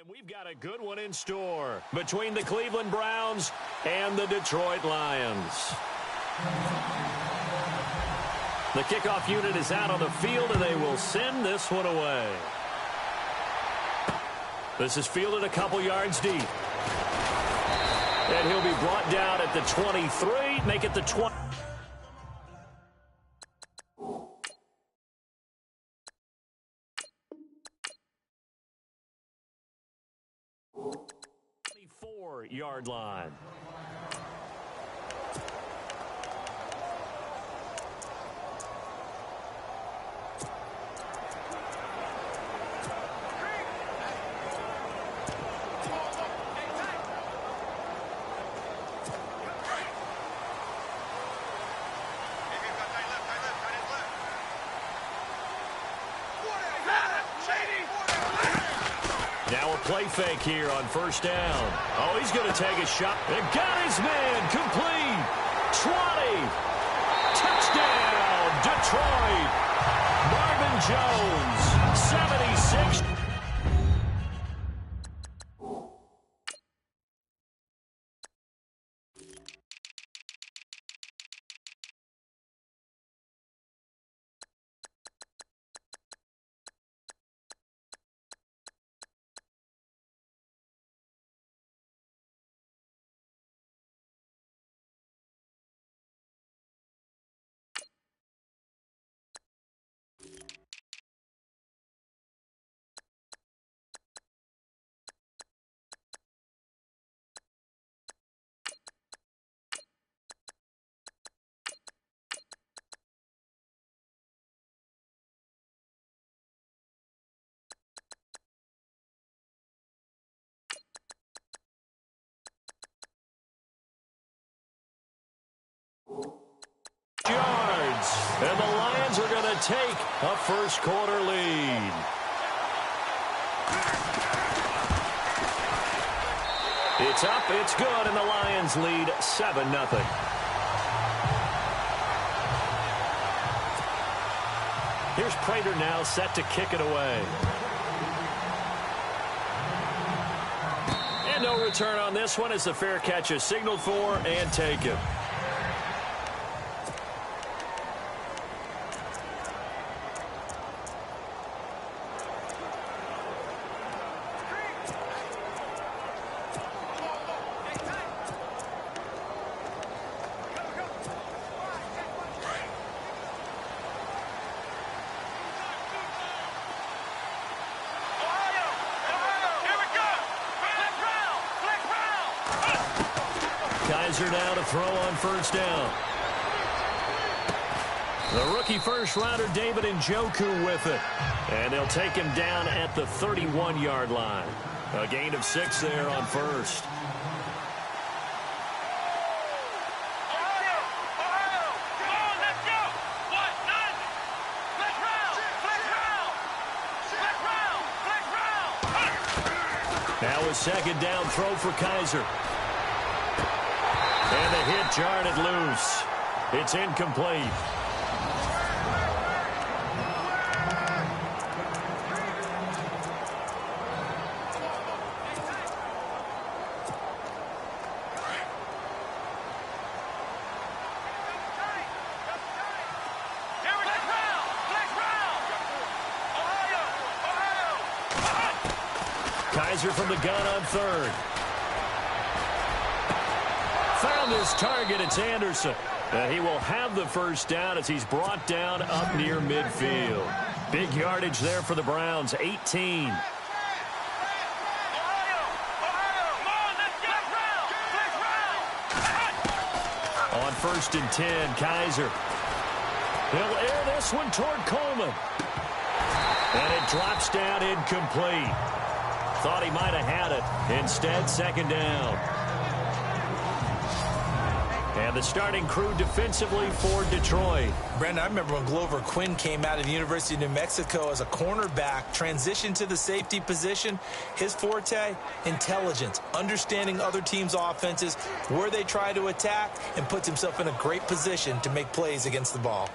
And we've got a good one in store between the Cleveland Browns and the Detroit Lions. The kickoff unit is out on the field, and they will send this one away. This is fielded a couple yards deep. And he'll be brought down at the 23, make it the 20. Yard line. Now a play fake here on first down. Oh, he's going to take a shot. And got his man complete. 20. Touchdown, Detroit. Marvin Jones, 76. Yards, and the Lions are going to take a first quarter lead. It's up, it's good, and the Lions lead 7-0. Here's Prater now set to kick it away. And no return on this one as the fair catch is signaled for and taken. Kaiser now to throw on first down. The rookie first-rounder David Njoku with it. And they'll take him down at the 31-yard line. A gain of 6 there on first. Now a second down throw for Kaiser. And the hit jarred it loose. It's incomplete. Kaiser from the gun on third. Found his target. It's Anderson. And he will have the first down as he's brought down up near midfield. Big yardage there for the Browns, 18. On first and 10, Kaiser. He'll air this one toward Coleman. And it drops down incomplete. Thought he might have had it. Instead, second down. And the starting crew defensively for Detroit. Brandon, I remember when Glover Quinn came out of the University of New Mexico as a cornerback, transitioned to the safety position. His forte, intelligence, understanding other teams' offenses, where they try to attack, and puts himself in a great position to make plays against the ball.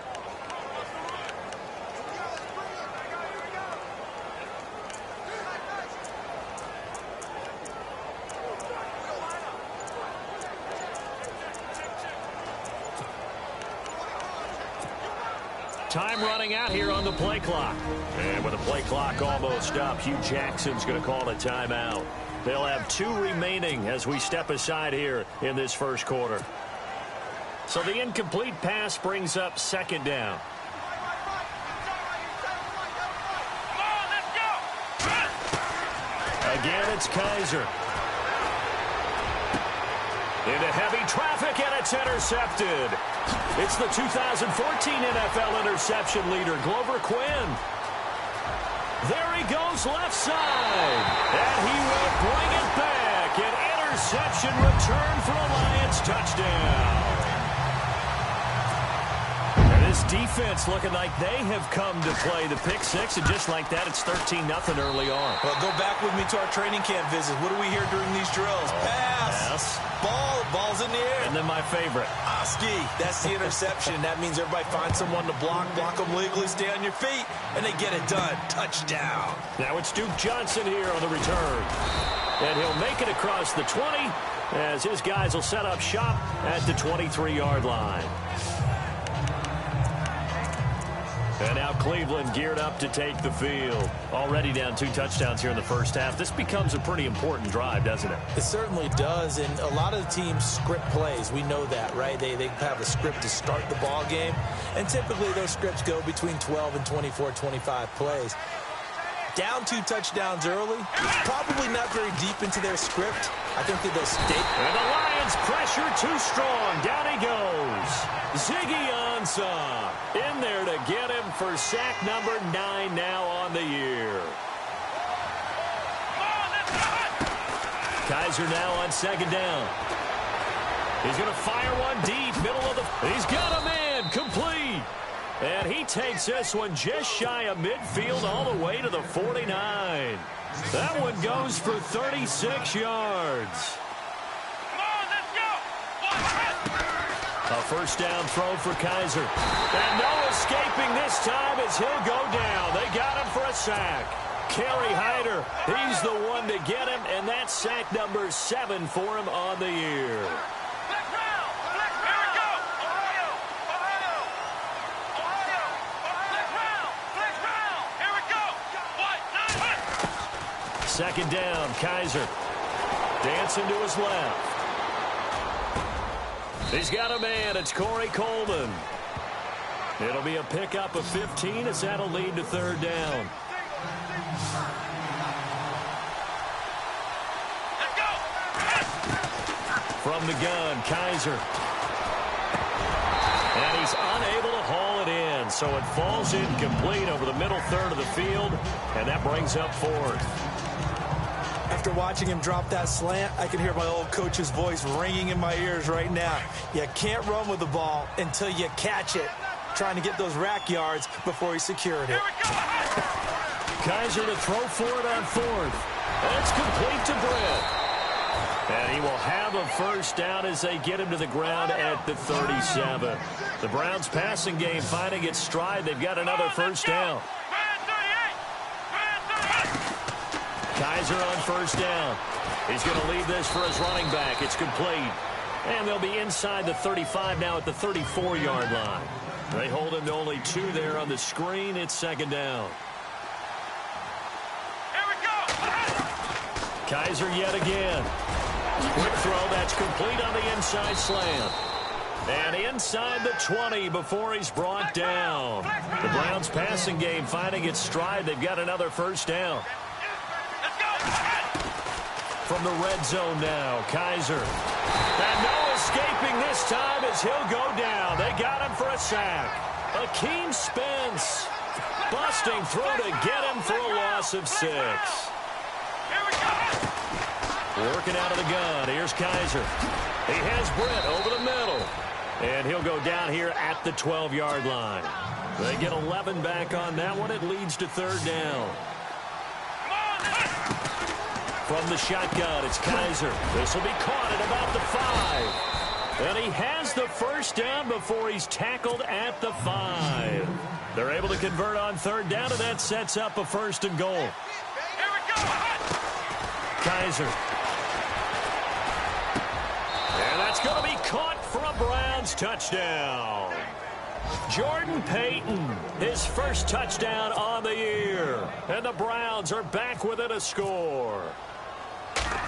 Time running out here on the play clock. And with the play clock almost up, Hugh Jackson's going to call a timeout. They'll have 2 remaining as we step aside here in this first quarter. So the incomplete pass brings up second down. Again, it's Kaiser. Into heavy traffic, and it's intercepted. It's the 2014 NFL interception leader, Glover Quinn. There he goes left side. And he will bring it back. An interception return for a Lions touchdown. And this defense looking like they have come to play the pick six, and just like that, it's 13-0 early on. Well, go back with me to our training camp visit. What do we hear during these drills? Pass. Ball's in the air. And then my favorite. Oski, that's the interception. That means everybody finds someone to block them legally, stay on your feet, and they get it done. Touchdown. Now it's Duke Johnson here on the return. And he'll make it across the 20 as his guys will set up shop at the 23-yard line. And now Cleveland geared up to take the field. Already down 2 touchdowns here in the first half. This becomes a pretty important drive, doesn't it? It certainly does, and a lot of the teams script plays. We know that, right? They have a script to start the ball game, and typically those scripts go between 12 and 24, 25 plays. Down 2 touchdowns early, probably not very deep into their script. I think that they'll stay. And the Lions pressure too strong. Down he goes. Ziggy Ansah in there to get him for sack number 9 now on the year. Kaiser now on second down. He's going to fire one deep, middle of the... He's got a man, complete. And he takes this one just shy of midfield all the way to the 49. That one goes for 36 yards. A first down throw for Kaiser. And no escaping this time as he'll go down. They got him for a sack. Kerry Hyder, he's the one to get him, and that's sack number 7 for him on the year. Second down, Kaiser. Dancing to his left. He's got a man. It's Corey Coleman. It'll be a pickup of 15 as that'll lead to third down. From the gun, Kaiser. And he's unable to haul it in, so it falls incomplete over the middle third of the field, and that brings up fourth. After watching him drop that slant, I can hear my old coach's voice ringing in my ears right now. You can't run with the ball until you catch it. Trying to get those rack yards before he secured it. Kaiser to throw for it on fourth. It's complete to Britt. And he will have a first down as they get him to the ground at the 37. The Browns passing game finding its stride. They've got another first down. Kaiser on first down. He's going to leave this for his running back. It's complete. And they'll be inside the 35 now at the 34-yard line. They hold him to only 2 there on the screen. It's second down. Here we go. Kaiser yet again. Quick throw. That's complete on the inside slant. And inside the 20 before he's brought down. The Browns passing game finding its stride. They've got another first down. From the red zone now, Kaiser. And no escaping this time as he'll go down. They got him for a sack. Akeem Spence busting through to get him for a loss of 6. Working out of the gun. Here's Kaiser. He has Britt over the middle. And he'll go down here at the 12-yard line. They get 11 back on that one. It leads to third down. From the shotgun, it's Kaiser. This will be caught at about the 5. And he has the first down before he's tackled at the 5. They're able to convert on third down, and that sets up a first and goal. Here we go. Kaiser. And that's going to be caught for a Browns touchdown. Jordan Payton, his first touchdown on the year. And the Browns are back within a score.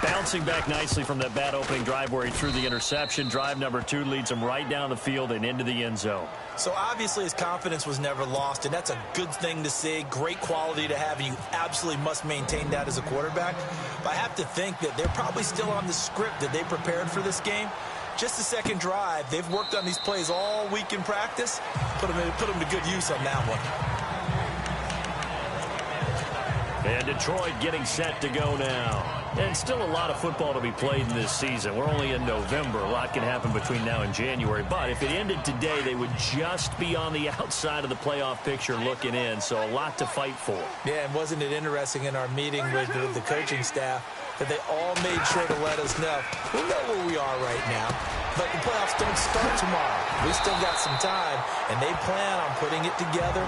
Bouncing back nicely from that bad opening drive where he threw the interception. Drive number 2 leads him right down the field and into the end zone. So obviously his confidence was never lost, and that's a good thing to see. Great quality to have, and you absolutely must maintain that as a quarterback. But I have to think that they're probably still on the script that they prepared for this game. Just the second drive, they've worked on these plays all week in practice. Put them to good use on that one. And Detroit getting set to go now. And still a lot of football to be played in this season. We're only in November. A lot can happen between now and January. But if it ended today, they would just be on the outside of the playoff picture looking in. So a lot to fight for. Yeah, and wasn't it interesting in our meeting with the coaching staff that they all made sure to let us know we know where we are right now, but the playoffs don't start tomorrow. We still got some time, and they plan on putting it together,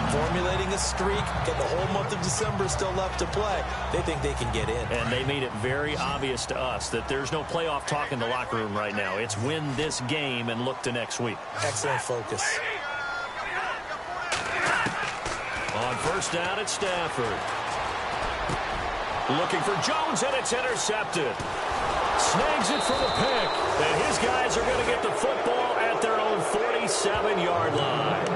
formulating a streak, get the whole month of December still left to play. They think they can get in. And they made it very obvious to us that there's no playoff talk in the locker room right now. It's win this game and look to next week. Excellent focus. On first down at Stafford. Looking for Jones, and it's intercepted. Snags it for the pick. And his guys are going to get the football at their own 47-yard line.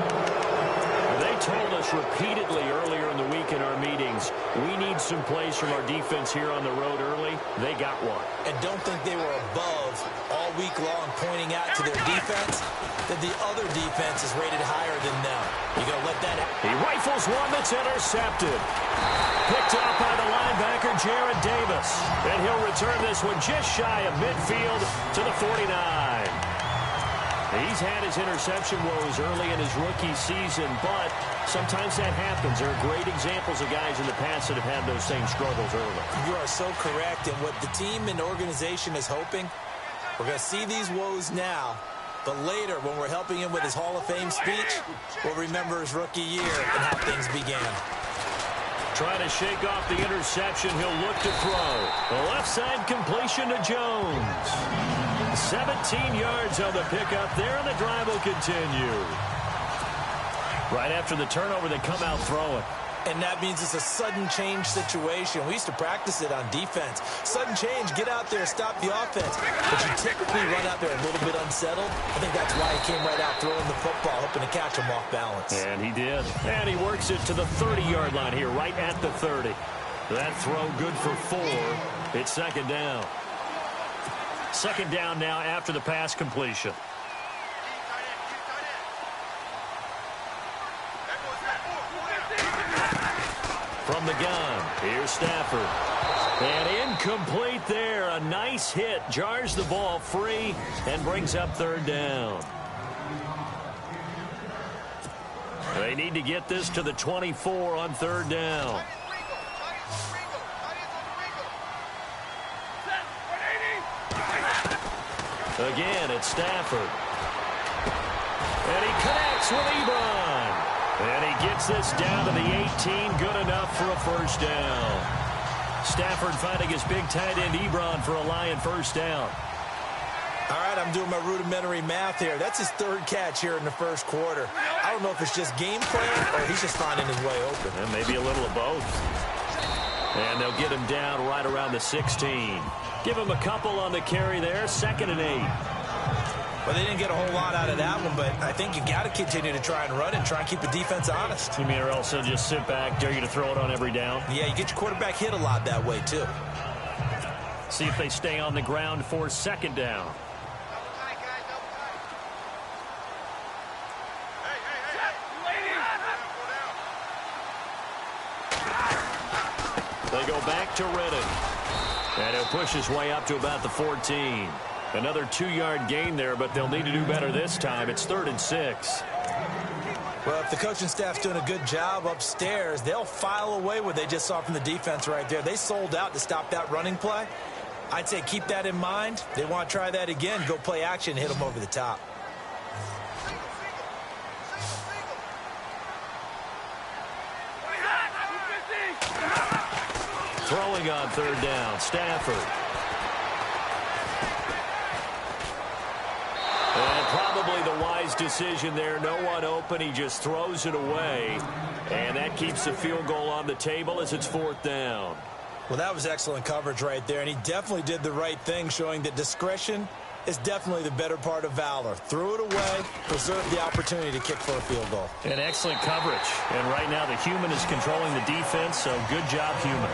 They told us repeatedly earlier in the week in our meetings, we need some plays from our defense here on the road early. They got one. And don't think they were above all week long pointing out to their defense that the other defense is rated higher than them. You got to let that happen. He rifles one that's intercepted. Picked up by the linebacker, Jared Davis. And he'll return this one just shy of midfield to the 49. He's had his interception woes early in his rookie season, but sometimes that happens. There are great examples of guys in the past that have had those same struggles early. You are so correct. And what the team and organization is hoping, we're going to see these woes now, but later when we're helping him with his Hall of Fame speech, we'll remember his rookie year and how things began. Trying to shake off the interception. He'll look to throw. The left side completion to Jones. 17 yards on the pickup there, and the drive will continue. Right after the turnover, they come out throwing. And that means it's a sudden change situation. We used to practice it on defense. Sudden change, get out there, stop the offense. But you typically run out there a little bit unsettled. I think that's why he came right out throwing the football, hoping to catch him off balance. And he did. And he works it to the 30-yard line here, right at the 30. That throw good for 4. It's second down. Second down now after the pass completion. From the gun, here's Stafford. And incomplete there. A nice hit. Jars the ball free and brings up third down. They need to get this to the 24 on third down. Again, it's Stafford. And he connects with Ebron. And he gets this down to the 18. Good enough for a first down. Stafford finding his big tight end Ebron for a Lion first down. All right, I'm doing my rudimentary math here. That's his third catch here in the first quarter. I don't know if it's just game plan or he's just finding his way open. And maybe a little of both. And they'll get him down right around the 16. Give him a couple on the carry there. 2nd and 8. Well, they didn't get a whole lot out of that one, but I think you got to continue to try and run and try and keep the defense honest. You mean or else they'll just sit back, dare you to throw it on every down? Yeah, you get your quarterback hit a lot that way, too. See if they stay on the ground for second down. They go back to Reddick. And he'll push his way up to about the 14. Another 2-yard gain there, but they'll need to do better this time. It's 3rd and 6. Well, if the coaching staff's doing a good job upstairs, they'll file away what they just saw from the defense right there. They sold out to stop that running play. I'd say keep that in mind. They want to try that again, go play action, hit them over the top. Throwing on third down, Stafford. And probably the wide wise decision there. No one open. He just throws it away. And that keeps the field goal on the table as it's 4th down. Well, that was excellent coverage right there, and he definitely did the right thing, showing that discretion is definitely the better part of valor. Threw it away, preserved the opportunity to kick for a field goal. And excellent coverage. And right now the human is controlling the defense, so good job, human.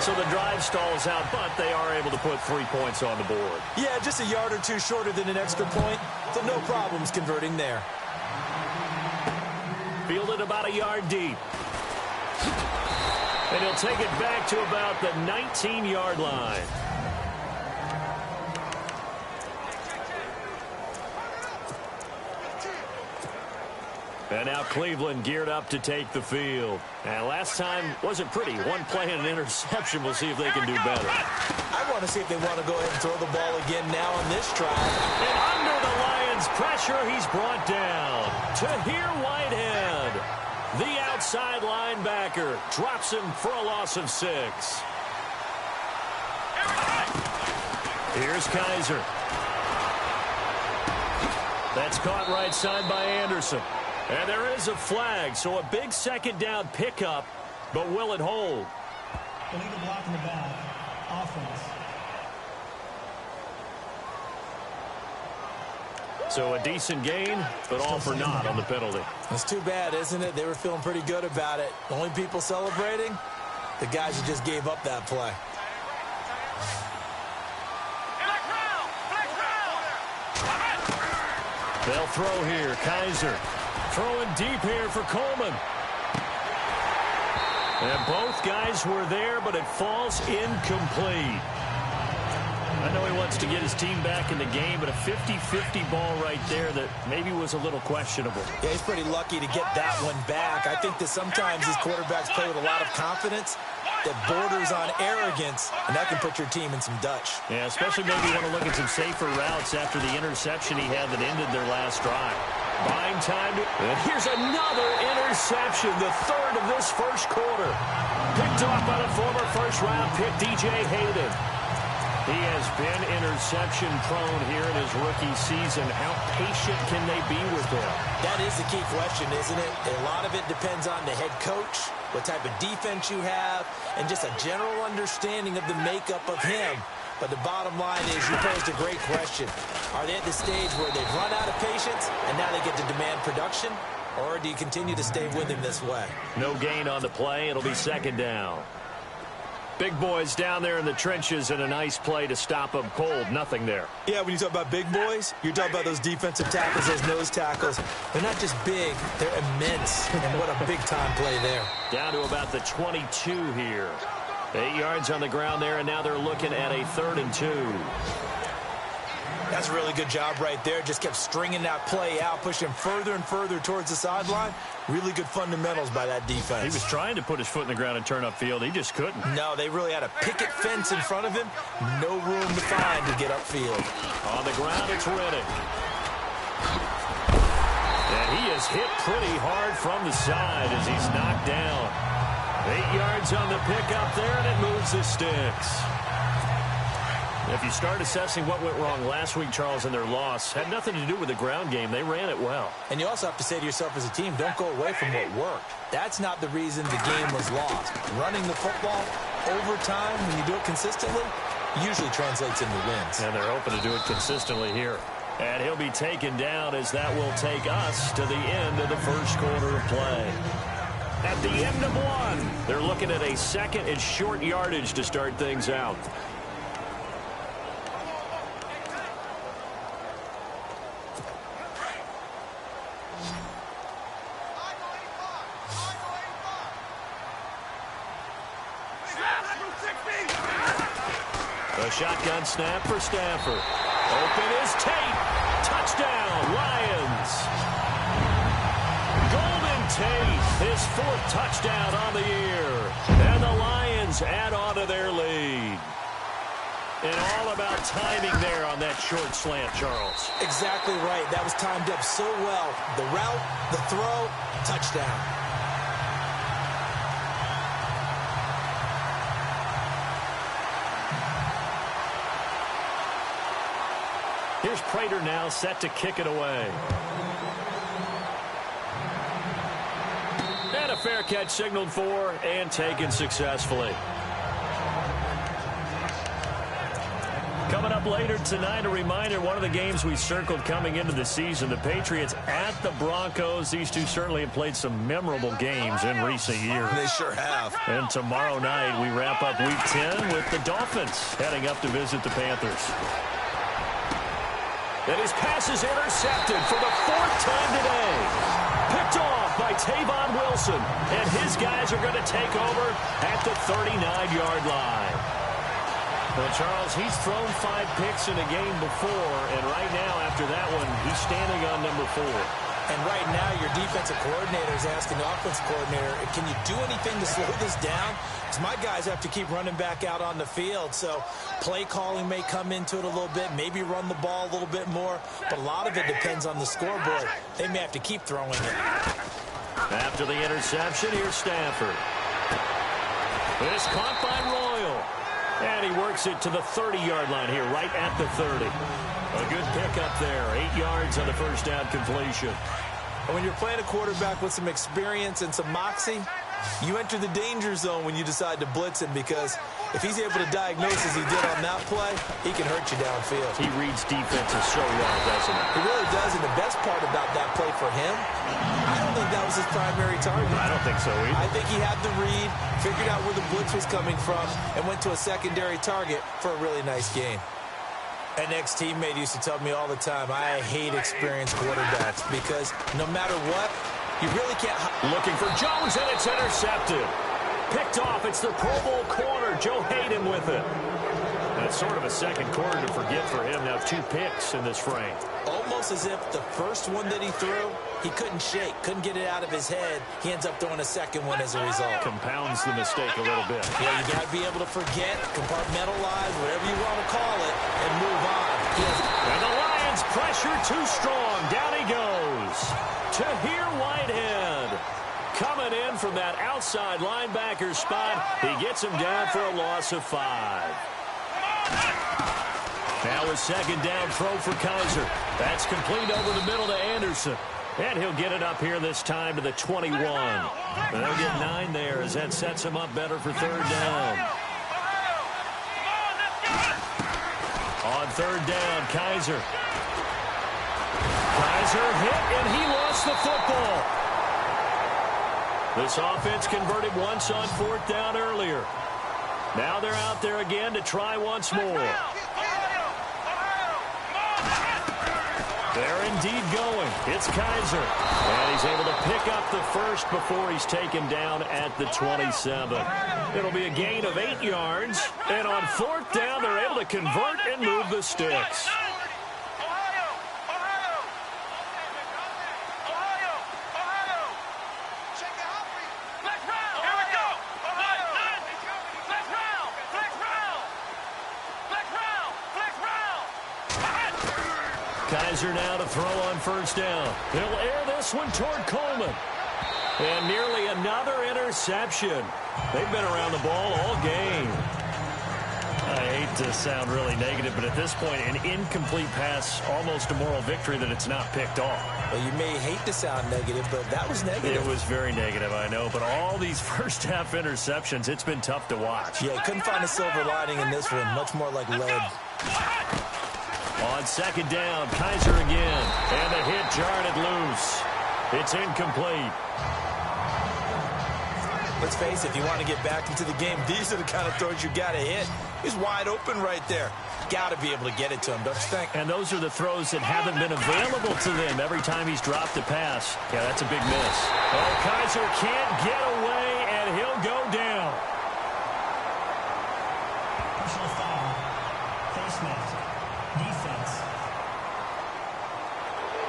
So the drive stalls out, but they are able to put 3 points on the board. Yeah, just a yard or two shorter than an extra point, so no problems converting there. Fielded about a yard deep. And he'll take it back to about the 19-yard line. And now Cleveland geared up to take the field. And last time wasn't pretty. One play and an interception. We'll see if they can do better. I want to see if they want to go ahead and throw the ball again now on this drive. And under the Lions' pressure, he's brought down. Tahir Whitehead, the outside linebacker, drops him for a loss of 6. Here's Kaiser. That's caught right side by Anderson. And there is a flag, so a big 2nd down pickup, but will it hold? Illegal block in the back. Offense. So a decent gain, but all for naught on the penalty. It's too bad, isn't it? They were feeling pretty good about it. The only people celebrating, the guys who just gave up that play. They'll throw here. Kaiser throwing deep here for Coleman. And both guys were there, but it falls incomplete. I know he wants to get his team back in the game, but a 50-50 ball right there that maybe was a little questionable. Yeah, he's pretty lucky to get that one back. I think that sometimes these quarterbacks play with a lot of confidence that borders on arrogance, and that can put your team in some Dutch. Yeah, especially maybe you want to look at some safer routes after the interception he had that ended their last drive. Buying time. And here's another interception, the 3rd of this first quarter. Picked off by the former first-round pick, DJ Hayden. He has been interception prone here in his rookie season. How patient can they be with him? That is the key question, isn't it? A lot of it depends on the head coach, what type of defense you have, and just a general understanding of the makeup of him. But the bottom line is you posed a great question. Are they at the stage where they've run out of patience and now they get to demand production? Or do you continue to stay with him this way? No gain on the play. It'll be 2nd down. Big boys down there in the trenches, and a nice play to stop them cold. Nothing there. Yeah, when you talk about big boys, you're talking about those defensive tackles, those nose tackles. They're not just big, they're immense. And what a big-time play there. Down to about the 22 here. 8 yards on the ground there, and now they're looking at a 3rd and 2. That's a really good job right there. Just kept stringing that play out, pushing further and further towards the sideline. Really good fundamentals by that defense. He was trying to put his foot in the ground and turn upfield. He just couldn't. No, they really had a picket fence in front of him. No room to find to get upfield. On the ground, it's Riddick. And he is hit pretty hard from the side as he's knocked down. 8 yards on the pickup there, and it moves the sticks. If you start assessing what went wrong last week, Charles, in their loss, had nothing to do with the ground game. They ran it well. And you also have to say to yourself as a team, don't go away from what worked. That's not the reason the game was lost. Running the football over time, when you do it consistently, usually translates into wins. And they're hoping to do it consistently here. And he'll be taken down as that will take us to the end of the first quarter of play. At the end of one, they're looking at a 2nd and short yardage to start things out. A shotgun snap for Stafford. Open is Tate. Touchdown, Lions. Golden Tate, his 4th touchdown on the year. And the Lions add on to their lead. And all about timing there on that short slant, Charles. Exactly right. That was timed up so well. The route, the throw, touchdown. Here's Prater now set to kick it away. And a fair catch signaled for and taken successfully. Coming up later tonight, a reminder, one of the games we circled coming into the season, the Patriots at the Broncos. These two certainly have played some memorable games in recent years. They sure have. And tomorrow night, we wrap up Week 10 with the Dolphins heading up to visit the Panthers. And his pass is intercepted for the 4th time today. Picked off by Tavon Wilson. And his guys are going to take over at the 39-yard line. Well, Charles, he's thrown 5 picks in a game before, and right now, after that one, he's standing on number 4. And right now, your defensive coordinator is asking the offensive coordinator, can you do anything to slow this down? Because my guys have to keep running back out on the field, so play calling may come into it a little bit, maybe run the ball a little bit more, but a lot of it depends on the scoreboard. They may have to keep throwing it. After the interception, here's Stafford. It's caught by Royal. And he works it to the 30-yard line here, right at the 30. A good pickup there. 8 yards on the first down completion. And when you're playing a quarterback with some experience and some moxie, you enter the danger zone when you decide to blitz him, because if he's able to diagnose as he did on that play, he can hurt you downfield. He reads defenses so well, doesn't he? He really does, and the best part about that play for him, I don't think that was his primary target. I don't think so either. I think he had the read, figured out where the blitz was coming from, and went to a secondary target for a really nice gain. An ex-teammate used to tell me all the time, I hate experienced quarterbacks because no matter what, you really can't... Looking for Jones, and it's intercepted. Picked off. It's the Pro Bowl corner. Joe Hayden with it. That's sort of a second quarter to forget for him. Now 2 picks in this frame. Almost as if the first one that he threw, he couldn't shake, couldn't get it out of his head. He ends up throwing a second one as a result. Compounds the mistake a little bit. Yeah, you got to be able to forget, compartmentalize, whatever you want to call it, and move on. And the Lions pressure too strong. Down he goes. Tahir Whitehead coming in from that outside linebacker spot. He gets him down for a loss of 5. Now a second down throw for Kaiser. That's complete over the middle to Anderson. And he'll get it up here this time to the 21. And they'll get 9 there as that sets him up better for 3rd down. On 3rd down, Kaiser. Kaiser hit, and he lost the football. This offense converted once on 4th down earlier. Now they're out there again to try once more. They're indeed going. It's Kaiser. And he's able to pick up the first before he's taken down at the 27. It'll be a gain of 8 yards. And on 4th down, they're able to convert and move the sticks. Kaiser now to throw on 1st down. He'll air this one toward Coleman. And nearly another interception. They've been around the ball all game. I hate to sound really negative, but at this point, an incomplete pass, almost a moral victory that it's not picked off. Well, you may hate to sound negative, but that was negative. It was very negative, I know. But all these first-half interceptions, it's been tough to watch. Yeah, couldn't find a silver lining in this one. Much more like lead. On 2nd down, Kaiser again. And the hit jarred it loose. It's incomplete. Let's face it, if you want to get back into the game, these are the kind of throws you got to hit. He's wide open right there. Got to be able to get it to him, don't you think? And those are the throws that haven't been available to them every time he's dropped a pass. Yeah, that's a big miss. Oh, Kaiser can't get away, and he'll go down. Personal foul. Face mask. Defense.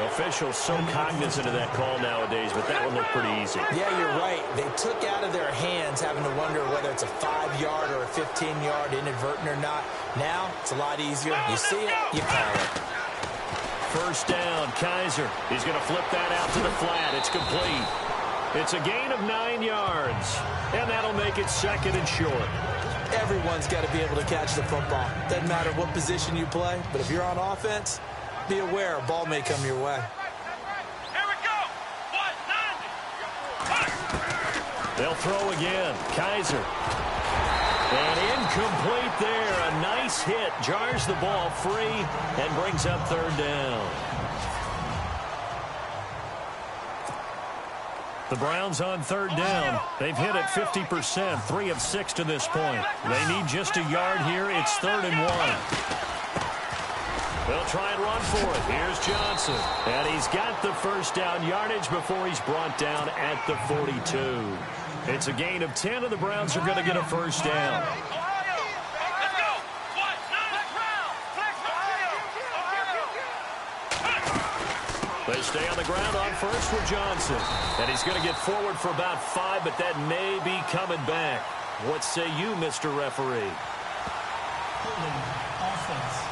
Officials so cognizant of that call nowadays, but that one looked pretty easy. Yeah, you're right. They took out of their hands having to wonder whether it's a 5-yard or a 15-yard inadvertent or not. Now, it's a lot easier. You see it, you call it. 1st down, Kaiser. He's going to flip that out to the flat. It's complete. It's a gain of 9 yards, and that'll make it 2nd and short. Everyone's got to be able to catch the football. Doesn't matter what position you play, but if you're on offense, Be aware, a ball may come your way. Here we go. 190. They'll throw again. Kaiser. And incomplete there. A nice hit. Jars the ball free and brings up third down. The Browns on third down. They've hit it 50%, 3 of 6 to this point. They need just a yard here. It's 3rd and 1. They'll try and run for it. Here's Johnson. And he's got the first down yardage before he's brought down at the 42. It's a gain of 10, and the Browns are going to get a first down. Let's go. 190. They stay on the ground on first with Johnson. And he's going to get forward for about 5, but that may be coming back. What say you, Mr. Referee? Holding offense.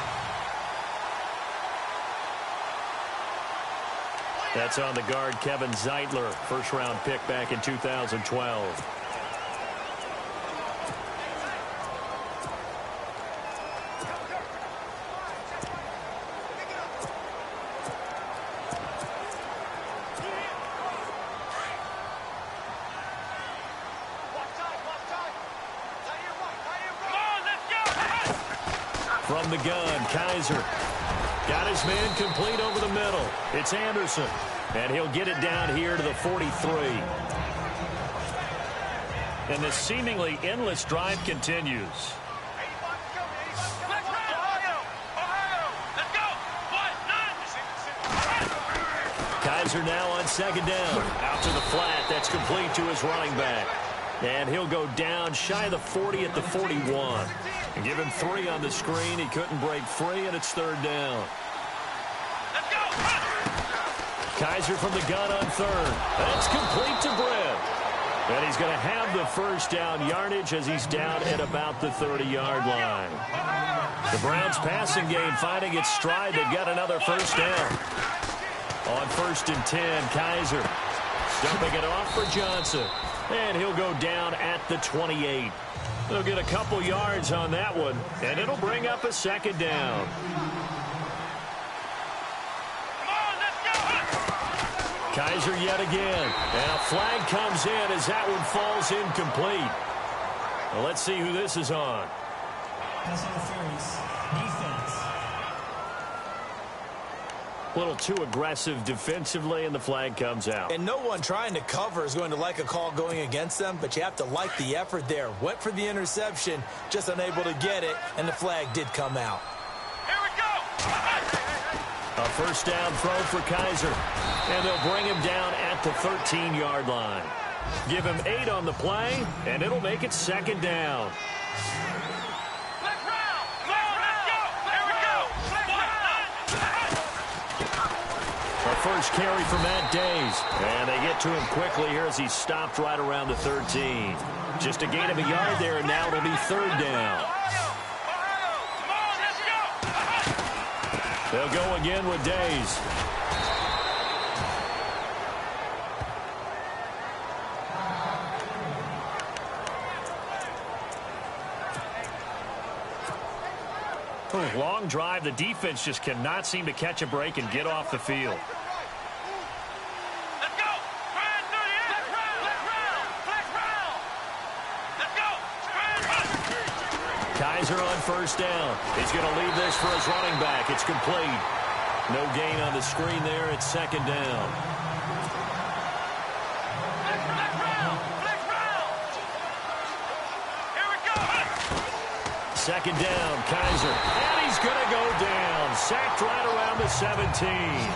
That's on the guard, Kevin Zeitler, first-round pick back in 2012. From the gun, Kaiser. Got his man complete over the middle. It's Anderson. And he'll get it down here to the 43. And this seemingly endless drive continues. Kaiser now on second down. Out to the flat. That's complete to his running back. And he'll go down shy of the 40 at the 41. And give him 3 on the screen. He couldn't break free, and it's third down. Let's go. Kaiser from the gun on third. That's complete to Brett. And he's going to have the first down yardage as he's down at about the 30-yard line. The Browns passing game finding its stride. They've got another first down. On 1st and 10, Kaiser dumping it off for Johnson. And he'll go down at the 28. They'll get a couple yards on that one, and it'll bring up a second down. Kaiser yet again. And a flag comes in as that one falls incomplete. Well, let's see who this is on. Pass interference. Defense. A little too aggressive defensively, and the flag comes out. And no one trying to cover is going to like a call going against them, but you have to like the effort there. Went for the interception, just unable to get it, and the flag did come out. Here we go. A first down throw for Kaiser. And they'll bring him down at the 13-yard line. Give him 8 on the play, and it'll make it second down. First carry for Matt Days. And they get to him quickly here as he's stopped right around the 13. Just a gain of a yard there, and now it'll be third down. They'll go again with Days. Long drive. The defense just cannot seem to catch a break and get off the field. Kaiser on first down. He's going to leave this for his running back. It's complete. No gain on the screen there. It's second down. Second down, Kaiser. And he's going to go down. Sacked right around the 17.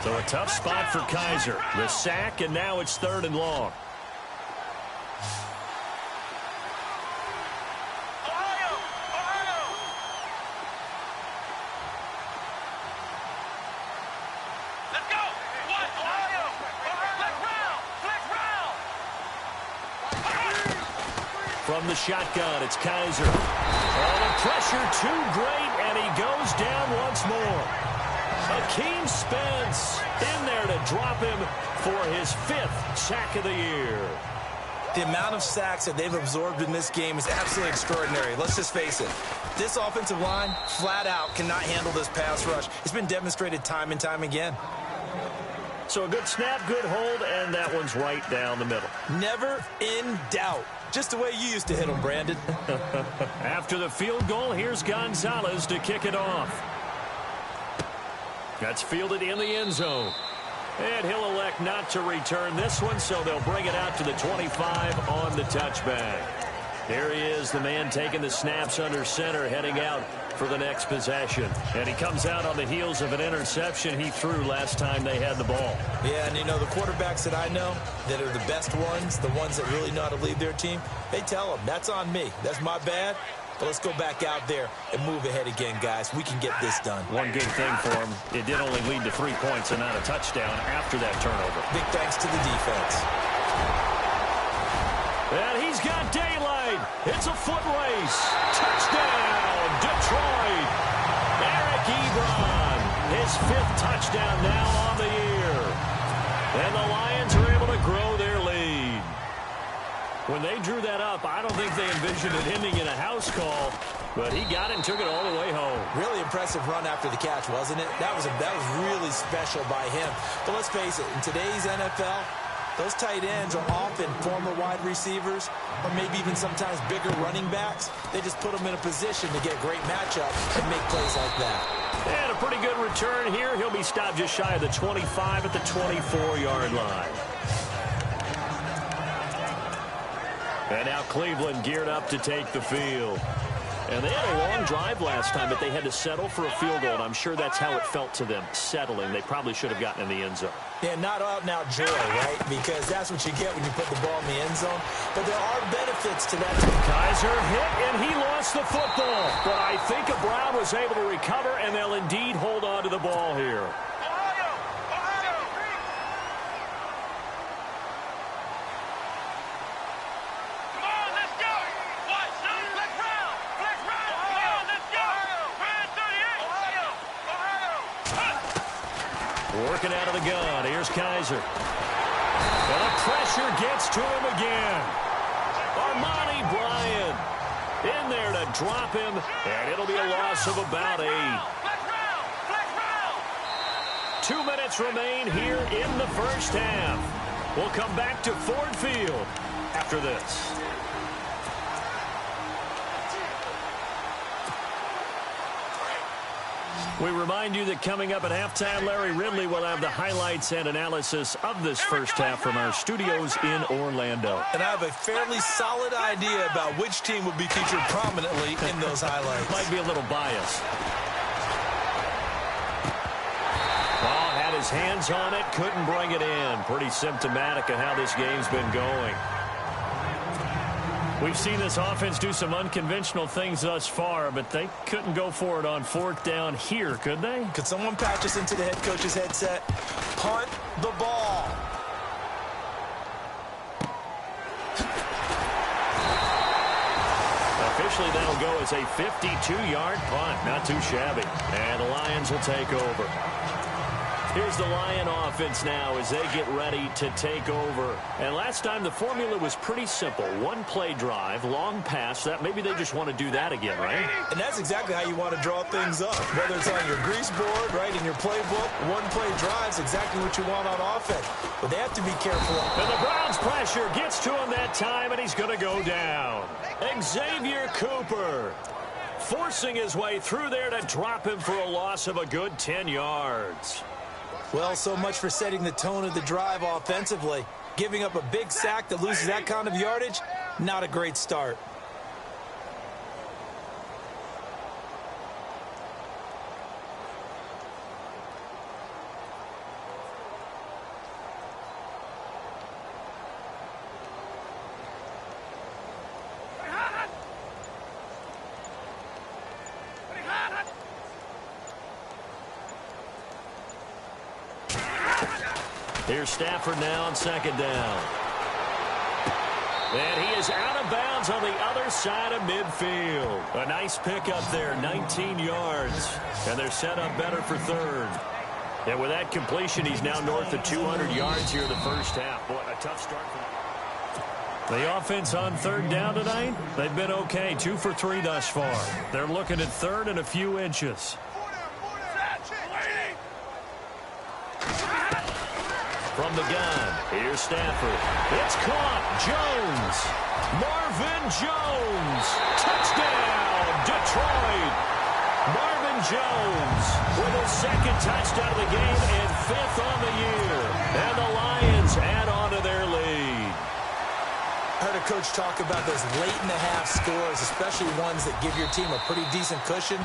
So a tough spot for Kaiser. The sack, and now it's third and long. From the shotgun, it's Kaiser. Oh, the pressure too great, and he goes down once more. Akeem Spence in there to drop him for his 5th sack of the year. The amount of sacks that they've absorbed in this game is absolutely extraordinary. Let's just face it. This offensive line, flat out, cannot handle this pass rush. It's been demonstrated time and time again. So a good snap, good hold, and that one's right down the middle. Never in doubt. Just the way you used to hit them, Brandon. After the field goal, here's Gonzalez to kick it off. That's fielded in the end zone. And he'll elect not to return this one, so they'll bring it out to the 25 on the touchback. There he is, the man taking the snaps under center, heading out for the next possession. And he comes out on the heels of an interception he threw last time they had the ball. Yeah, and you know, the quarterbacks that I know that are the best ones, the ones that really know how to lead their team, they tell them, that's on me. That's my bad. But let's go back out there and move ahead again, guys. We can get this done. One good thing for him, it did only lead to 3 points and not a touchdown after that turnover. Big thanks to the defense. And he's got daylight. It's a foot race. Touchdown, Detroit. Eric Ebron, his 5th touchdown now on the year. And the Lions are able to grow their lead. When they drew that up, I don't think they envisioned it ending in a house call, but he got it and took it all the way home. Really impressive run after the catch, wasn't it? That was really special by him. But let's face it, in today's NFL, those tight ends are often former wide receivers or maybe even sometimes bigger running backs. They just put them in a position to get great matchups and make plays like that. And a pretty good return here. He'll be stopped just shy of the 25 at the 24-yard line. And now Cleveland geared up to take the field. And they had a long drive last time, but they had to settle for a field goal, and I'm sure that's how it felt to them, settling. They probably should have gotten in the end zone. Yeah, not out-and-out joy, right? Because that's what you get when you put the ball in the end zone. But there are benefits to that. Kaiser hit, and he lost the football. But I think Brown was able to recover, and they'll indeed hold on to the ball here. Working out of the gun. Here's Kaiser. And the pressure gets to him again. Armani Bryant in there to drop him, and it'll be a loss of about 8. 2 minutes remain here in the first half. We'll come back to Ford Field after this. We remind you that coming up at halftime, Larry Ridley will have the highlights and analysis of this first half from our studios in Orlando. And I have a fairly solid idea about which team will be featured prominently in those highlights. Might be a little biased. Ball had his hands on it, couldn't bring it in. Pretty symptomatic of how this game's been going. We've seen this offense do some unconventional things thus far, but they couldn't go for it on 4th down here, could they? Could someone patch us into the head coach's headset? Punt the ball. Officially, that'll go as a 52-yard punt. Not too shabby. And the Lions will take over. Here's the Lion offense now as they get ready to take over. And last time the formula was pretty simple. 1 play drive, long pass. That maybe they just want to do that again, right? And that's exactly how you want to draw things up. Whether it's on your grease board, right, in your playbook, 1 play drive is exactly what you want on offense. But they have to be careful. And the Browns pressure gets to him that time, and he's going to go down. Xavier Cooper forcing his way through there to drop him for a loss of a good 10 yards. Well, so much for setting the tone of the drive offensively. Giving up a big sack that loses that kind of yardage, not a great start. Here's Stafford now on 2nd down. And he is out of bounds on the other side of midfield. A nice pickup there, 19 yards. And they're set up better for 3rd. And with that completion, he's now north of 200 yards here in the first half. Boy, a tough start for them. The offense on third down tonight, they've been okay, 2 for 3 thus far. They're looking at third and a few inches. From the gun, here's Stafford. It's caught. Jones. Marvin Jones. Touchdown, Detroit. Marvin Jones with his second touchdown of the game and 5th on the year. And the Lions add on to their lead. I heard a coach talk about those late-in-the-half scores, especially ones that give your team a pretty decent cushion.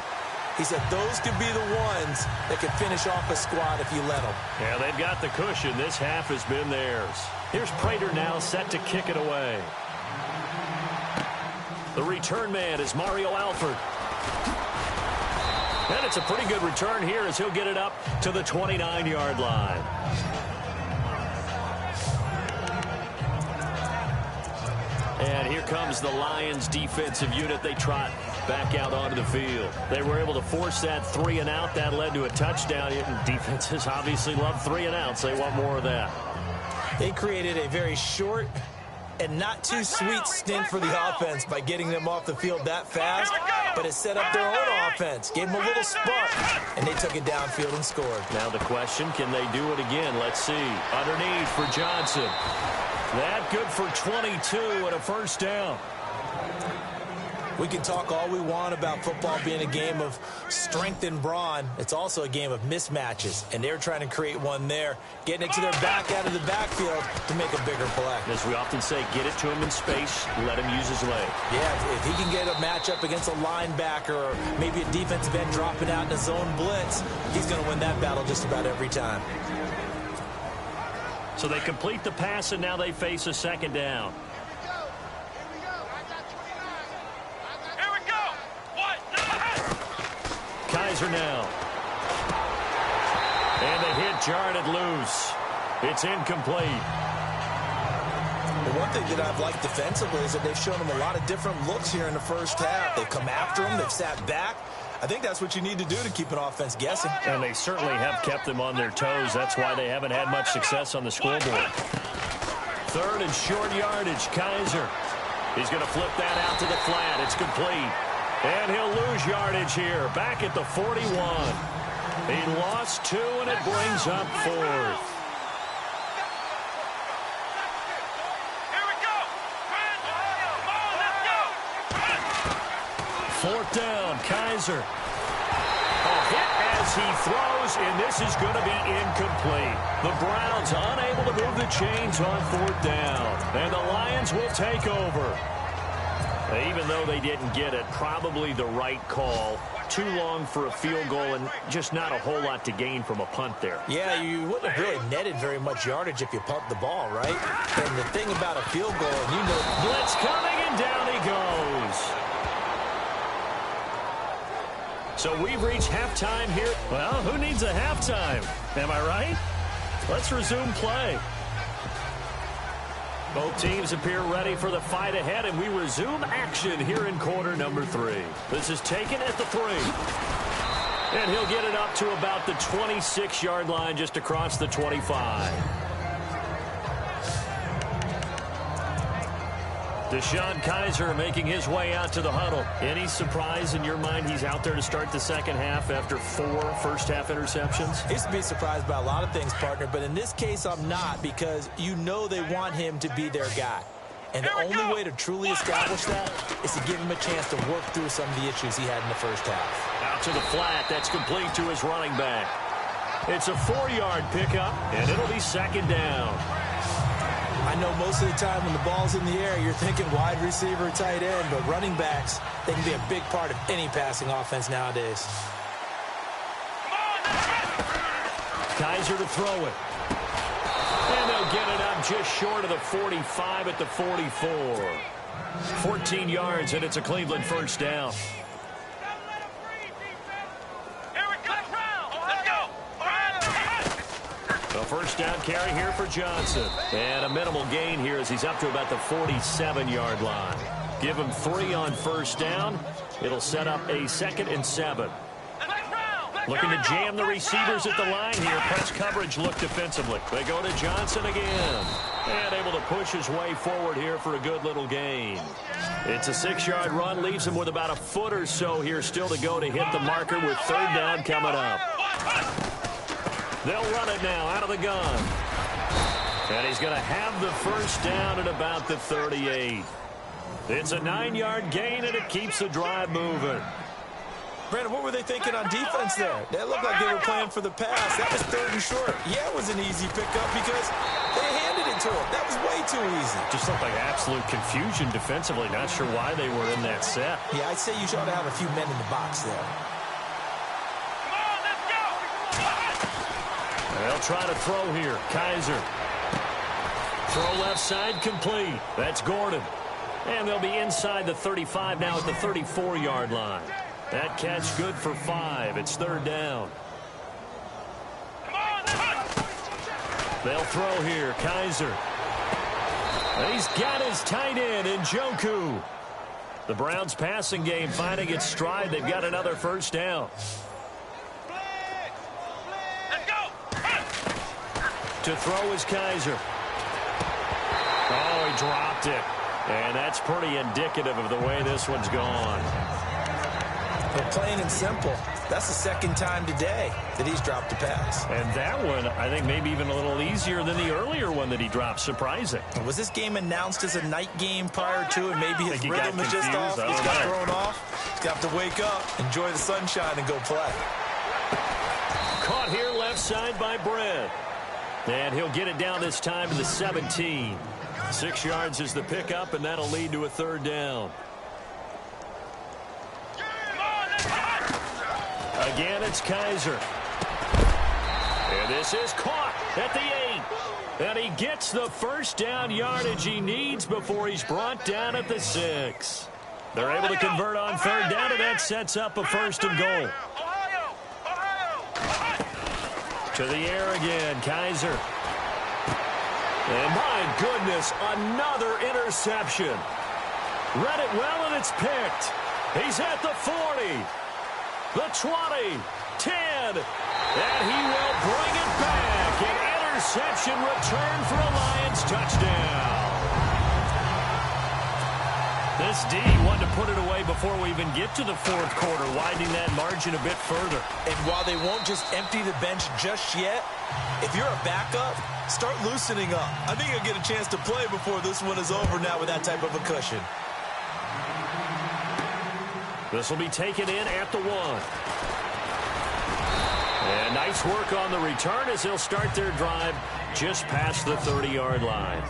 He said those could be the ones that could finish off a squad if you let them. Yeah, they've got the cushion. This half has been theirs. Here's Prater now set to kick it away. The return man is Mario Alford. And it's a pretty good return here as he'll get it up to the 29-yard line. And here comes the Lions defensive unit. They trot back out onto the field. They were able to force that 3 and out. That led to a touchdown. And defenses obviously love 3 and outs. They want more of that. They created a very short and not too sweet stint for the offense by getting them off the field that fast, but it set up their own offense, gave them a little spark, and they took it downfield and scored. Now the question, can they do it again? Let's see. Underneath for Johnson. That good for 22 and a first down. We can talk all we want about football being a game of strength and brawn. It's also a game of mismatches, and they're trying to create one there, getting it to their back out of the backfield to make a bigger play. As we often say, get it to him in space, let him use his leg. Yeah, if he can get a matchup against a linebacker or maybe a defensive end dropping out in a zone blitz, he's going to win that battle just about every time. So they complete the pass, and now they face a second down. Kaiser now. And the hit jarred it loose. It's incomplete. The one thing that I've liked defensively is that they've shown them a lot of different looks here in the first half. They've come after them. They've sat back. I think that's what you need to do to keep an offense guessing. And they certainly have kept them on their toes. That's why they haven't had much success on the scoreboard. Third and short yardage, Kaiser. He's going to flip that out to the flat. It's complete. And he'll lose yardage here, back at the 41. He lost 2, and it brings up 4th. Here we go. Let's go. 4th down, Kaiser. A hit as he throws, and this is going to be incomplete. The Browns unable to move the chains on 4th down, and the Lions will take over. Even though they didn't get it, probably the right call. Too long for a field goal and just not a whole lot to gain from a punt there. Yeah, you wouldn't have really netted very much yardage if you pumped the ball, right? And the thing about a field goal, and you know... Blitz coming, and down he goes. So we've reached halftime here. Well, who needs a halftime? Am I right? Let's resume play. Both teams appear ready for the fight ahead, and we resume action here in quarter number 3. This is taken at the 3. And he'll get it up to about the 26-yard line, just across the 25. Deshaun Kaiser making his way out to the huddle. Any surprise in your mind he's out there to start the second half after 4 first-half interceptions? I used to be surprised by a lot of things, partner, but in this case I'm not, because you know they want him to be their guy. And the only way to truly establish that is to give him a chance to work through some of the issues he had in the first half. Out to the flat. That's complete to his running back. It's a 4-yard pickup, and it'll be second down. I know most of the time when the ball's in the air, you're thinking wide receiver, tight end, but running backs, they can be a big part of any passing offense nowadays. Kaiser to throw it. And they'll get it up just short of the 45 at the 44. 14 yards, and it's a Cleveland first down. A first down carry here for Johnson. And a minimal gain here as he's up to about the 47-yard line. Give him 3 on first down. It'll set up a 2nd and 7. Looking to jam the receivers at the line here. Press coverage look defensively. They go to Johnson again. And able to push his way forward here for a good little gain. It's a 6-yard run. Leaves him with about a foot or so here still to go to hit the marker with third down coming up. They'll run it now out of the gun. And he's going to have the first down at about the 38. It's a 9-yard gain, and it keeps the drive moving. Brandon, what were they thinking on defense there? That looked like they were playing for the pass. That was third and short. Yeah, it was an easy pickup because they handed it to him. That was way too easy. Just looked like absolute confusion defensively. Not sure why they were in that set. Yeah, I'd say you ought to have a few men in the box there. Come on, let's go! They'll try to throw here. Kaiser. Throw left side complete. That's Gordon. And they'll be inside the 35 now at the 34-yard line. That catch good for 5. It's third down. Come on, let's go! They'll throw here. Kaiser. He's got his tight end in Njoku. The Browns passing game finding its stride. They've got another first down. Let's go! To throw is Kaiser. Oh, he dropped it. And that's pretty indicative of the way this one's gone. But plain and simple, that's the second time today that he's dropped a pass. And that one, I think, maybe even a little easier than the earlier one that he dropped. Surprising. Was this game announced as a night game prior to, and maybe his rhythm was just off? He's got thrown off. He's got to wake up, enjoy the sunshine, and go play. Caught here left side by Brett. And he'll get it down this time to the 17. 6 yards is the pickup, and that'll lead to a third down. Again, it's Kaiser. And this is caught at the 8. And he gets the first down yardage he needs before he's brought down at the 6. They're able to convert on third down, and that sets up a first and goal. To the air again, Kaiser. And my goodness, another interception. Read it well, and it's picked. He's at the 40. The 20, 10, and he will bring it back. An interception return for a Lions touchdown. This D wanted to put it away before we even get to the fourth quarter, widening that margin a bit further. And while they won't just empty the bench just yet, if you're a backup, start loosening up. I think you'll get a chance to play before this one is over now with that type of a cushion. This will be taken in at the 1. And nice work on the return as they'll start their drive just past the 30-yard line.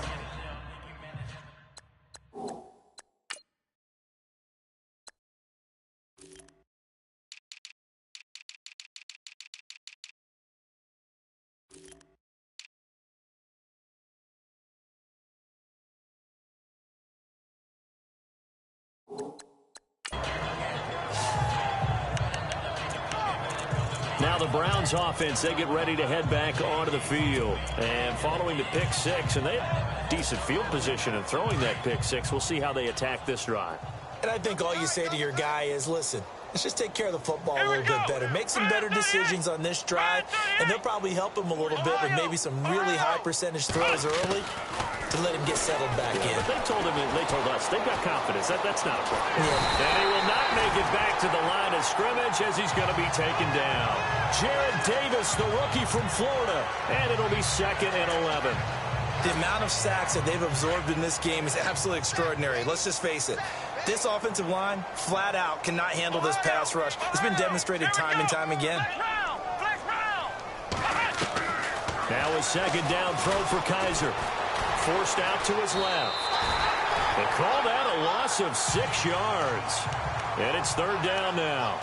Now the Browns offense, they get ready to head back onto the field. And following the pick 6, and they have decent field position in throwing that pick 6. We'll see how they attack this drive. And I think all you say to your guy is, listen, let's just take care of the football a little bit better. Make some better decisions on this drive, and they'll probably help him a little bit with maybe some really high percentage throws early to let him get settled back in. But they told us, they've got confidence. That's not a problem. Yeah. And he will not make it back to the line of scrimmage as he's going to be taken down. Jared Davis, the rookie from Florida, and it'll be 2nd and 11. The amount of sacks that they've absorbed in this game is absolutely extraordinary. Let's just face it. This offensive line, flat out, cannot handle this pass rush. It's been demonstrated time and time again. Now a second down throw for Kaiser. Forced out to his left. They call that a loss of 6 yards. And it's third down now.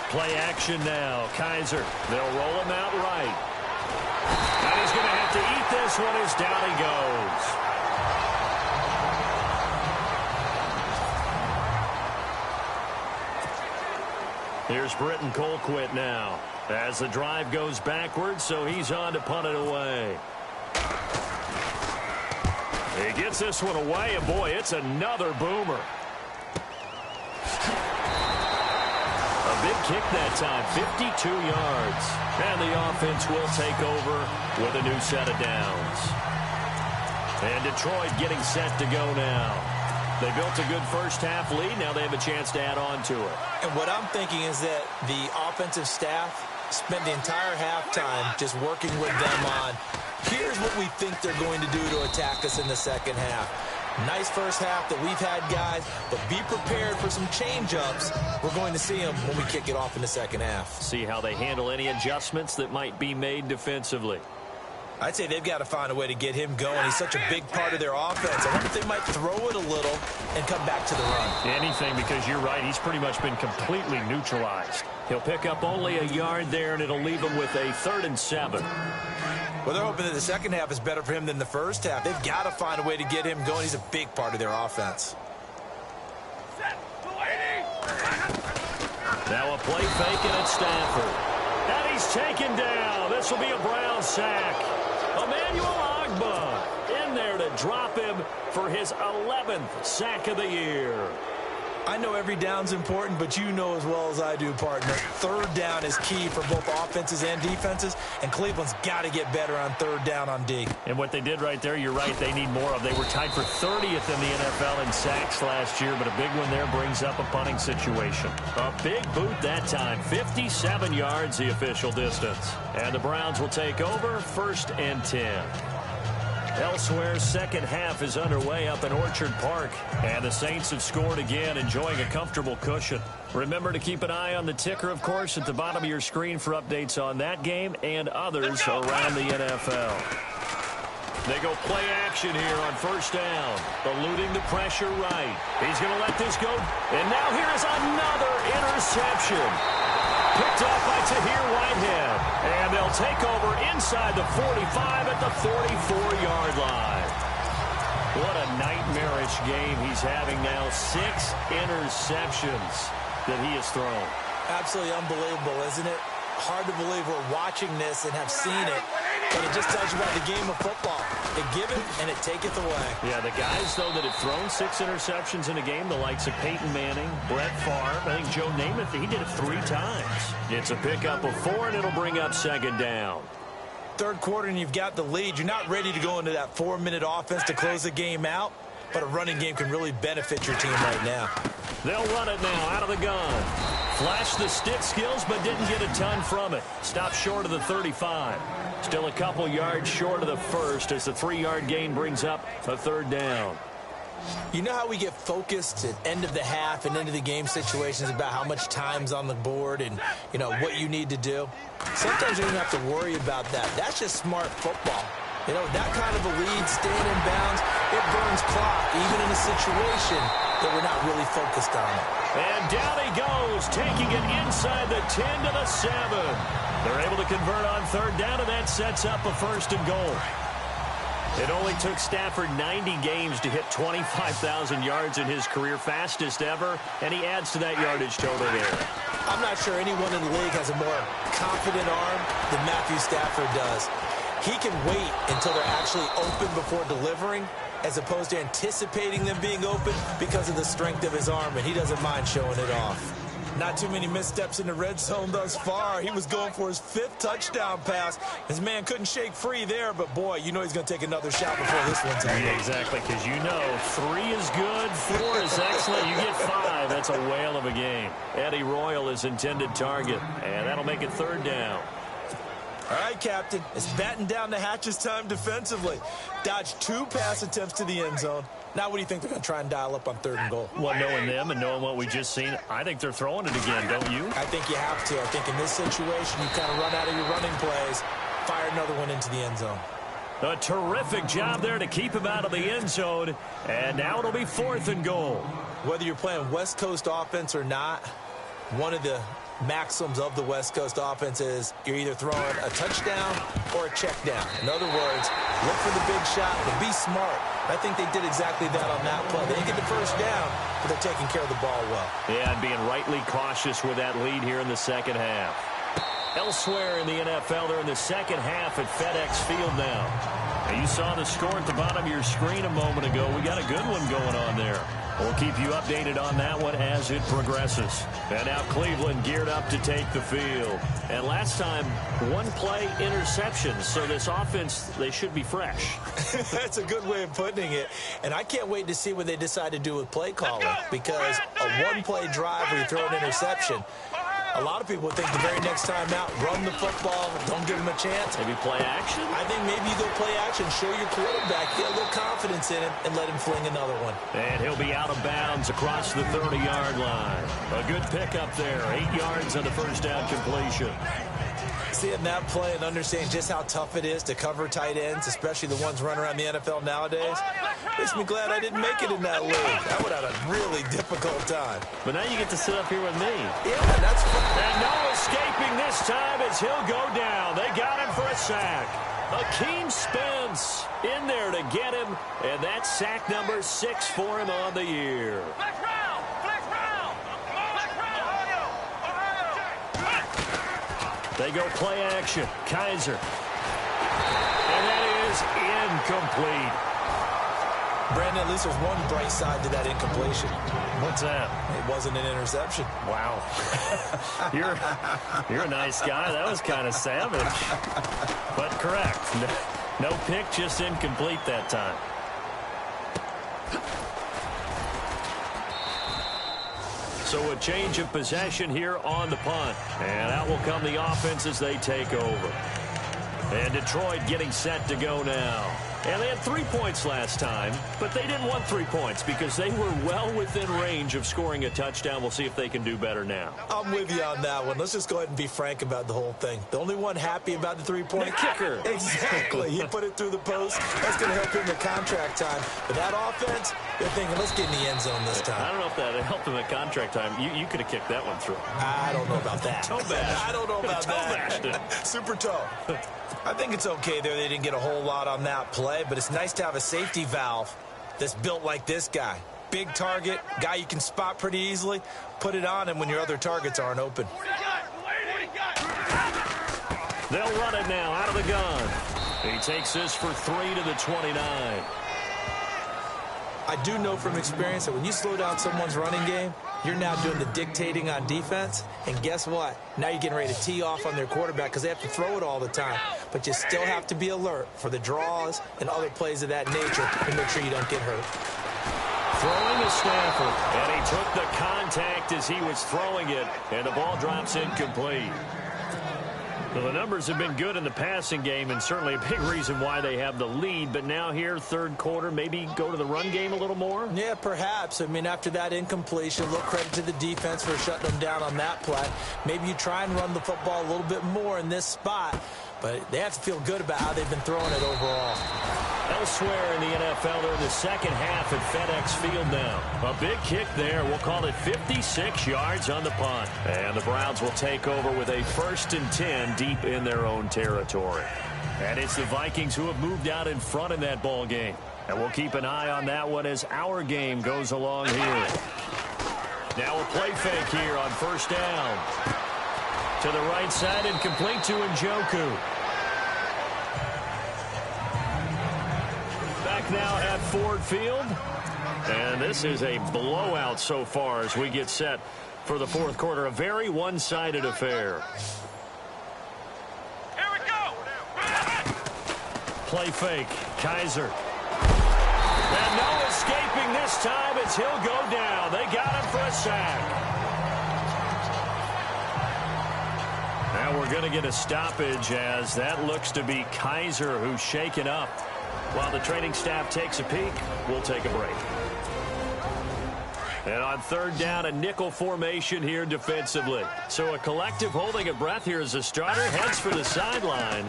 Play action now. Kaiser. They'll roll him out right. And he's going to have to eat this one as down he goes. Here's Britton Colquitt now as the drive goes backwards, so he's on to punt it away. He gets this one away, and boy, it's another boomer. A big kick that time, 52 yards. And the offense will take over with a new set of downs. And Detroit getting set to go now. They built a good first-half lead. Now they have a chance to add on to it. And what I'm thinking is that the offensive staff spent the entire halftime just working with them on, here's what we think they're going to do to attack us in the second half. Nice first half that we've had, guys, but be prepared for some change-ups. We're going to see them when we kick it off in the second half. See how they handle any adjustments that might be made defensively. I'd say they've got to find a way to get him going. He's such a big part of their offense. I wonder if they might throw it a little and come back to the run. Anything, because you're right. He's pretty much been completely neutralized. He'll pick up only a yard there, and it'll leave him with a 3rd and 7. Well, they're hoping that the second half is better for him than the first half. They've got to find a way to get him going. He's a big part of their offense. Now a play fake, and it's Stafford. And he's taken down. This will be a Brown sack. Emmanuel Ogbah in there to drop him for his 11th sack of the year. I know every down's important, but you know as well as I do, partner, 3rd down is key for both offenses and defenses, and Cleveland's got to get better on 3rd down on D. And what they did right there, you're right, they need more of. They were tied for 30th in the NFL in sacks last year, but a big one there brings up a punting situation. A big boot that time, 57 yards the official distance. And the Browns will take over, 1st and 10. Elsewhere, second half is underway up in Orchard Park. And the Saints have scored again, enjoying a comfortable cushion. Remember to keep an eye on the ticker, of course, at the bottom of your screen for updates on that game and others around the NFL. They go play action here on 1st down. Eluding the pressure right. He's going to let this go. And now here is another interception. Picked up by Tahir Whitehead. And they'll take over inside the 45 at the 44-yard line. What a nightmarish game he's having now. 6 interceptions that he has thrown. Absolutely unbelievable, isn't it? Hard to believe we're watching this and have seen it, but it just tells you about the game of football. It giveth and it taketh away. Yeah, the guys, though, that have thrown 6 interceptions in a game, the likes of Peyton Manning, Brett Favre, I think Joe Namath, he did it 3 times. It's a pickup of 4, and it'll bring up 2nd down. 3rd quarter, and you've got the lead. You're not ready to go into that 4-minute offense to close the game out, but a running game can really benefit your team right now. They'll run it now out of the gun. Flashed the stick skills, but didn't get a ton from it. Stopped short of the 35. Still a couple yards short of the 1st as the 3-yard gain brings up a 3rd down. You know how we get focused at end of the half and into the game situations about how much time's on the board and, you know, what you need to do? Sometimes you don't have to worry about that. That's just smart football. You know, that kind of a lead, staying in bounds, it burns clock, even in a situation that we're not really focused on it. And down he goes, taking it inside the 10 to the 7. They're able to convert on 3rd down, and that sets up a 1st and goal. It only took Stafford 90 games to hit 25,000 yards in his career, fastest ever, and he adds to that yardage total there. I'm not sure anyone in the league has a more confident arm than Matthew Stafford does. He can wait until they're actually open before delivering, as opposed to anticipating them being open because of the strength of his arm, and he doesn't mind showing it off. Not too many missteps in the red zone thus far. He was going for his 5th touchdown pass. His man couldn't shake free there, but boy, you know he's going to take another shot before this one's in. Yeah, exactly, because you know 3 is good, 4 is excellent. You get 5, that's a whale of a game. Eddie Royal is intended target, and that'll make it 3rd down. All right, Captain, it's batten down the hatches time defensively. Dodged 2 pass attempts to the end zone. Now what do you think they're going to try and dial up on 3rd and goal? Well, knowing them and knowing what we just seen, I think they're throwing it again, don't you? I think you have to. I think in this situation, you kind of run out of your running plays, fire another one into the end zone. A terrific job there to keep him out of the end zone, and now it'll be 4th and goal. Whether you're playing West Coast offense or not, one of the maxims of the West Coast offense is you're either throwing a touchdown or a check down. In other words, look for the big shot, but be smart. I think they did exactly that on that play. They didn't get the first down, but they're taking care of the ball well. Yeah, and being rightly cautious with that lead here in the second half. Elsewhere in the NFL, they're in the second half at FedEx Field now. And you saw the score at the bottom of your screen a moment ago. We got a good one going on there. We'll keep you updated on that one as it progresses. And now Cleveland geared up to take the field. And last time, one play interception. So this offense, they should be fresh. That's a good way of putting it. And I can't wait to see what they decide to do with play calling. Because a one-play drive where you throw an interception, a lot of people would think the very next time out, run the football, don't give them a chance. Maybe play action? I think maybe you go play action, show your quarterback, get a little confidence in him, and let him fling another one. And he'll be out of bounds across the 30-yard line. A good pickup there, 8 yards on the first down completion. Seeing that play and understanding just how tough it is to cover tight ends, especially the ones running around the NFL nowadays, makes me glad I didn't make it in that league. I would have had a really difficult time. But now you get to sit up here with me. Yeah, that's fun. And no escaping this time as he'll go down. They got him for a sack. Akeem Spence in there to get him, and that's sack number 6 for him on the year. Flex round! Flex round! Flex round! They go play action. Kaiser. And that is incomplete. Brandon, at least there's one bright side to that incompletion. What's that? It wasn't an interception. Wow. You're a nice guy. That was kind of savage. But correct. No pick, just incomplete that time. So a change of possession here on the punt. And out will come the offense as they take over. And Detroit getting set to go now. And they had 3 points last time, but they didn't want 3 points because they were well within range of scoring a touchdown. We'll see if they can do better now. I'm with you on that one. Let's just go ahead and be frank about the whole thing. The only one happy about the three-point The kicker. Exactly. He put it through the post. That's going to help him in contract time. But that offense, they're thinking, let's get in the end zone this time. I don't know if that helped him at contract time. You could have kicked that one through. I don't know about that. Toe bash. I don't know about Toe that. Super toe. I think it's okay there. They didn't get a whole lot on that play, but it's nice to have a safety valve that's built like this guy. Big target, guy you can spot pretty easily. Put it on him when your other targets aren't open. They'll run it now out of the gun. He takes this for 3 to the 29. I do know from experience that when you slow down someone's running game, you're now doing the dictating on defense. And guess what? Now you're getting ready to tee off on their quarterback because they have to throw it all the time. But you still have to be alert for the draws and other plays of that nature to make sure you don't get hurt. Throwing to Stafford. And he took the contact as he was throwing it. And the ball drops incomplete. Well, the numbers have been good in the passing game and certainly a big reason why they have the lead. But now here, third quarter, maybe go to the run game a little more? Yeah, perhaps. I mean, after that incompletion, a little credit to the defense for shutting them down on that play. Maybe you try and run the football a little bit more in this spot. But they have to feel good about how they've been throwing it overall. Elsewhere in the NFL, they're in the second half at FedEx Field now. A big kick there. We'll call it 56 yards on the punt. And the Browns will take over with a 1st and 10 deep in their own territory. And it's the Vikings who have moved out in front in that ball game. And we'll keep an eye on that one as our game goes along here. Now a play fake here on 1st down. To the right side and complete to Njoku. Back now at Ford Field. And this is a blowout so far as we get set for the fourth quarter. A very one-sided affair. Here we go! Play fake. Kaiser. And no escaping this time as he'll go down. They got him for a sack. Now we're going to get a stoppage as that looks to be Kaiser who's shaken up. While the training staff takes a peek, we'll take a break. And on 3rd down, a nickel formation here defensively. So a collective holding of breath here as the starter heads for the sideline.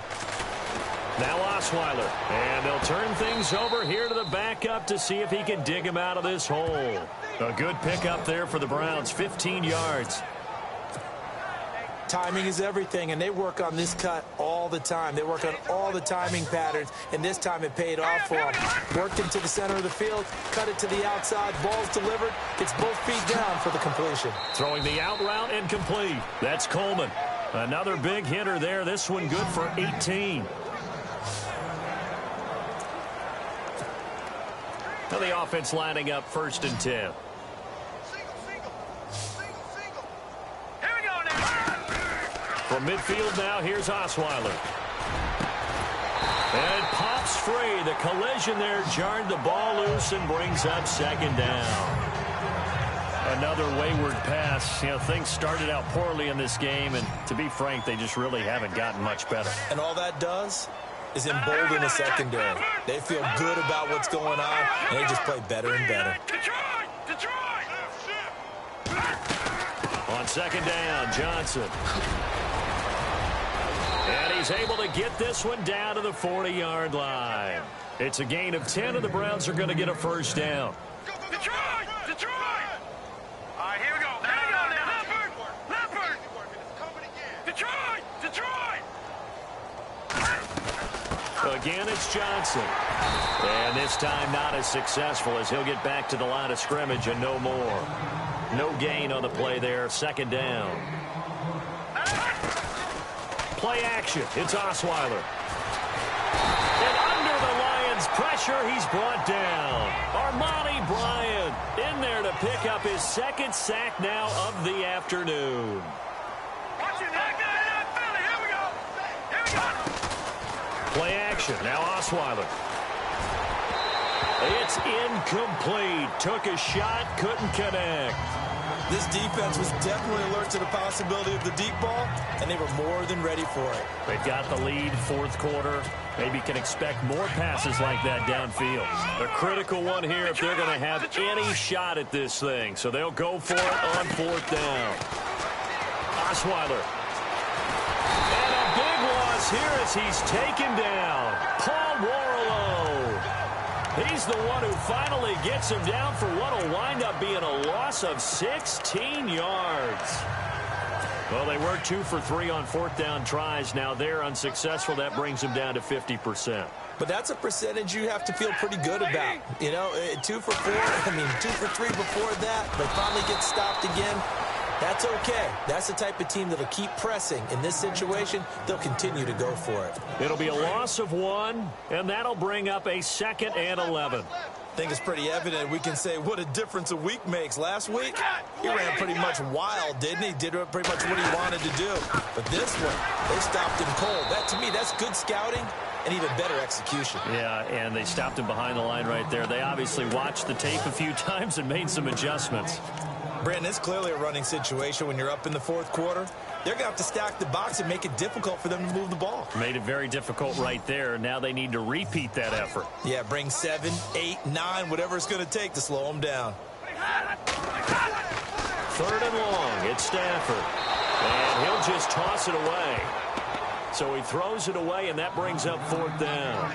Now Osweiler. And they'll turn things over here to the backup to see if he can dig him out of this hole. A good pickup there for the Browns, 15 yards. Timing is everything, and they work on this cut all the time. They work on all the timing patterns, and this time it paid off for them. Worked into the center of the field, cut it to the outside, ball's delivered, gets both feet down for the completion. Throwing the out route and complete. That's Coleman. Another big hitter there. This one good for 18. Now the offense lining up 1st and 10. From midfield now, here's Osweiler. And pops free. The collision there jarred the ball loose and brings up 2nd down. Another wayward pass. You know, things started out poorly in this game, and to be frank, they just really haven't gotten much better. And all that does is embolden the secondary. They feel good about what's going on, and they just play better and better. On 2nd down, Johnson. And he's able to get this one down to the 40-yard line. It's a gain of 10, and the Browns are going to get a 1st down. Detroit! All right, here we go. Leopard! Detroit! Again, it's Johnson. And this time not as successful as he'll get back to the line of scrimmage and no more. No gain on the play there. 2nd down. Play action. It's Osweiler. And under the Lions' pressure, he's brought down. Armani Bryant in there to pick up his 2nd sack now of the afternoon. Here we go. Play action. Now Osweiler. It's incomplete. Took a shot, couldn't connect. This defense was definitely alert to the possibility of the deep ball, and they were more than ready for it. They've got the lead 4th quarter. Maybe can expect more passes like that downfield. A critical one here if they're going to have any shot at this thing. So they'll go for it on 4th down. Osweiler. And a big loss here as he's taken down. Paul Warlow. He's the one who finally gets him down for what will wind up being a loss of 16 yards. Well, they were 2 for 3 on 4th down tries. Now they're unsuccessful. That brings them down to 50%. But that's a percentage you have to feel pretty good about. You know, 2 for 4, 2 for 3 before that. They finally get stopped again. That's okay. That's the type of team that'll keep pressing. In this situation, they'll continue to go for it. It'll be a loss of 1, and that'll bring up a 2nd and 11. I think it's pretty evident we can say what a difference a week makes. Last week, he ran pretty much wild, didn't he? Did pretty much what he wanted to do. But this one, they stopped him cold. That, to me, that's good scouting and even better execution. Yeah, and they stopped him behind the line right there. They obviously watched the tape a few times and made some adjustments. Brandon, it's clearly a running situation when you're up in the 4th quarter. They're going to have to stack the box and make it difficult for them to move the ball. Made it very difficult right there. Now they need to repeat that effort. Yeah, bring 7, 8, 9, whatever it's going to take to slow them down. 3rd and long. It's Stafford. And he'll just toss it away. So he throws it away, and that brings up 4th down.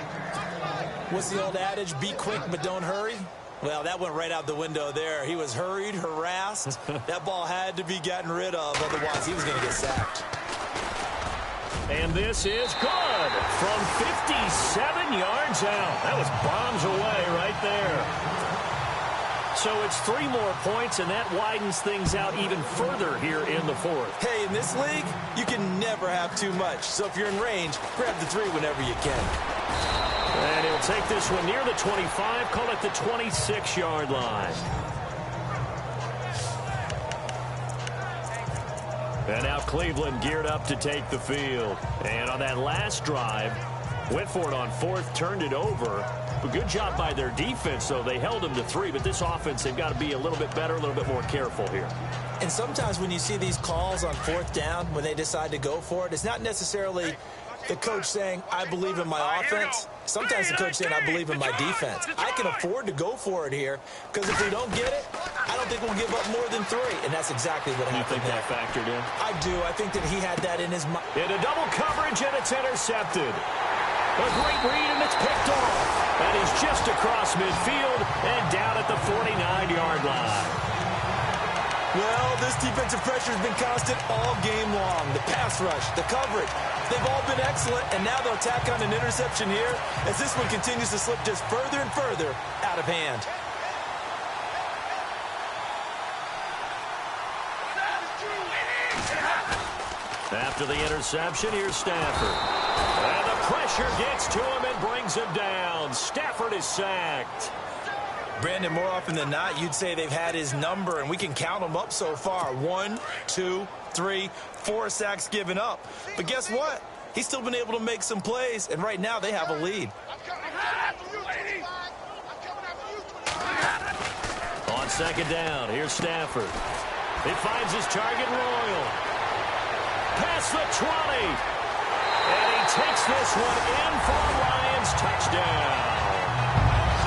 What's the old adage? Be quick, but don't hurry. Well, that went right out the window there. He was hurried, harassed. That ball had to be gotten rid of, otherwise he was going to get sacked. And this is good from 57 yards out. That was bombs away right there. So it's 3 more points, and that widens things out even further here in the 4th. Hey, in this league, you can never have too much. So if you're in range, grab the 3 whenever you can. And he'll take this one near the 25, call it the 26-yard line. And now Cleveland geared up to take the field. And on that last drive, went for it on 4th, turned it over. A good job by their defense, though. They held them to 3, but this offense, they've got to be a little bit better, a little bit more careful here. And sometimes when you see these calls on 4th down, when they decide to go for it, it's not necessarily the coach saying, I believe in my offense. Sometimes the coach saying, I believe in my defense. I can afford to go for it here, because if we don't get it, I don't think we'll give up more than 3. And that's exactly what happened. You think that factored in? I do. I think that he had that in his mind. In a double coverage, and it's intercepted. A great read, and it's picked off. And he's just across midfield and down at the 49-yard line. Well, this defensive pressure has been constant all game long. The pass rush, the coverage, they've all been excellent, and now they'll tack on an interception here as this one continues to slip just further and further out of hand. After the interception, here's Stafford. And the pressure gets to him and brings him down. Stafford is sacked. Brandon, more often than not, you'd say they've had his number, and we can count them up so far. 1, 2, 3, 4 sacks given up. But guess what? He's still been able to make some plays, and right now they have a lead. On second down, here's Stafford. He finds his target, Royal. Past the 20. And he takes this one in for a Lions touchdown.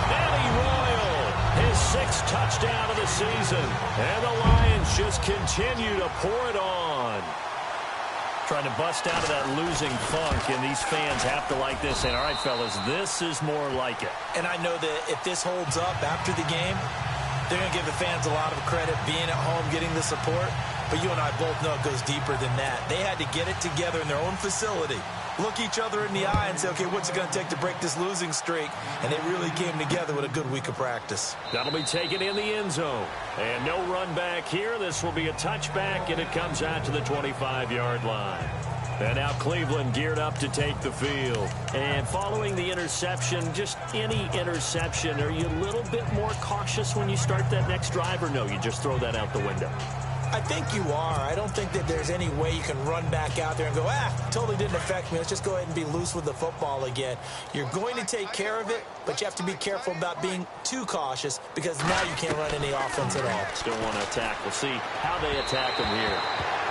Danny Royal, his 6th touchdown of the season. And the Lions just continue to pour it on. Trying to bust out of that losing funk, and these fans have to like this. And all right, fellas, this is more like it. And I know that if this holds up after the game, they're going to give the fans a lot of credit being at home, getting the support. But you and I both know it goes deeper than that. They had to get it together in their own facility, look each other in the eye and say, okay, what's it going to take to break this losing streak? And they really came together with a good week of practice. That'll be taken in the end zone. And no run back here. This will be a touchback, and it comes out to the 25-yard line. And now Cleveland geared up to take the field. And following the interception, just any interception, are you a little bit more cautious when you start that next drive, or no, you just throw that out the window? I think you are. I don't think that there's any way you can run back out there and go, totally didn't affect me. Let's just go ahead and be loose with the football again. You're going to take care of it, but you have to be careful about being too cautious because now you can't run any offense at all. Still want to attack. We'll see how they attack him here.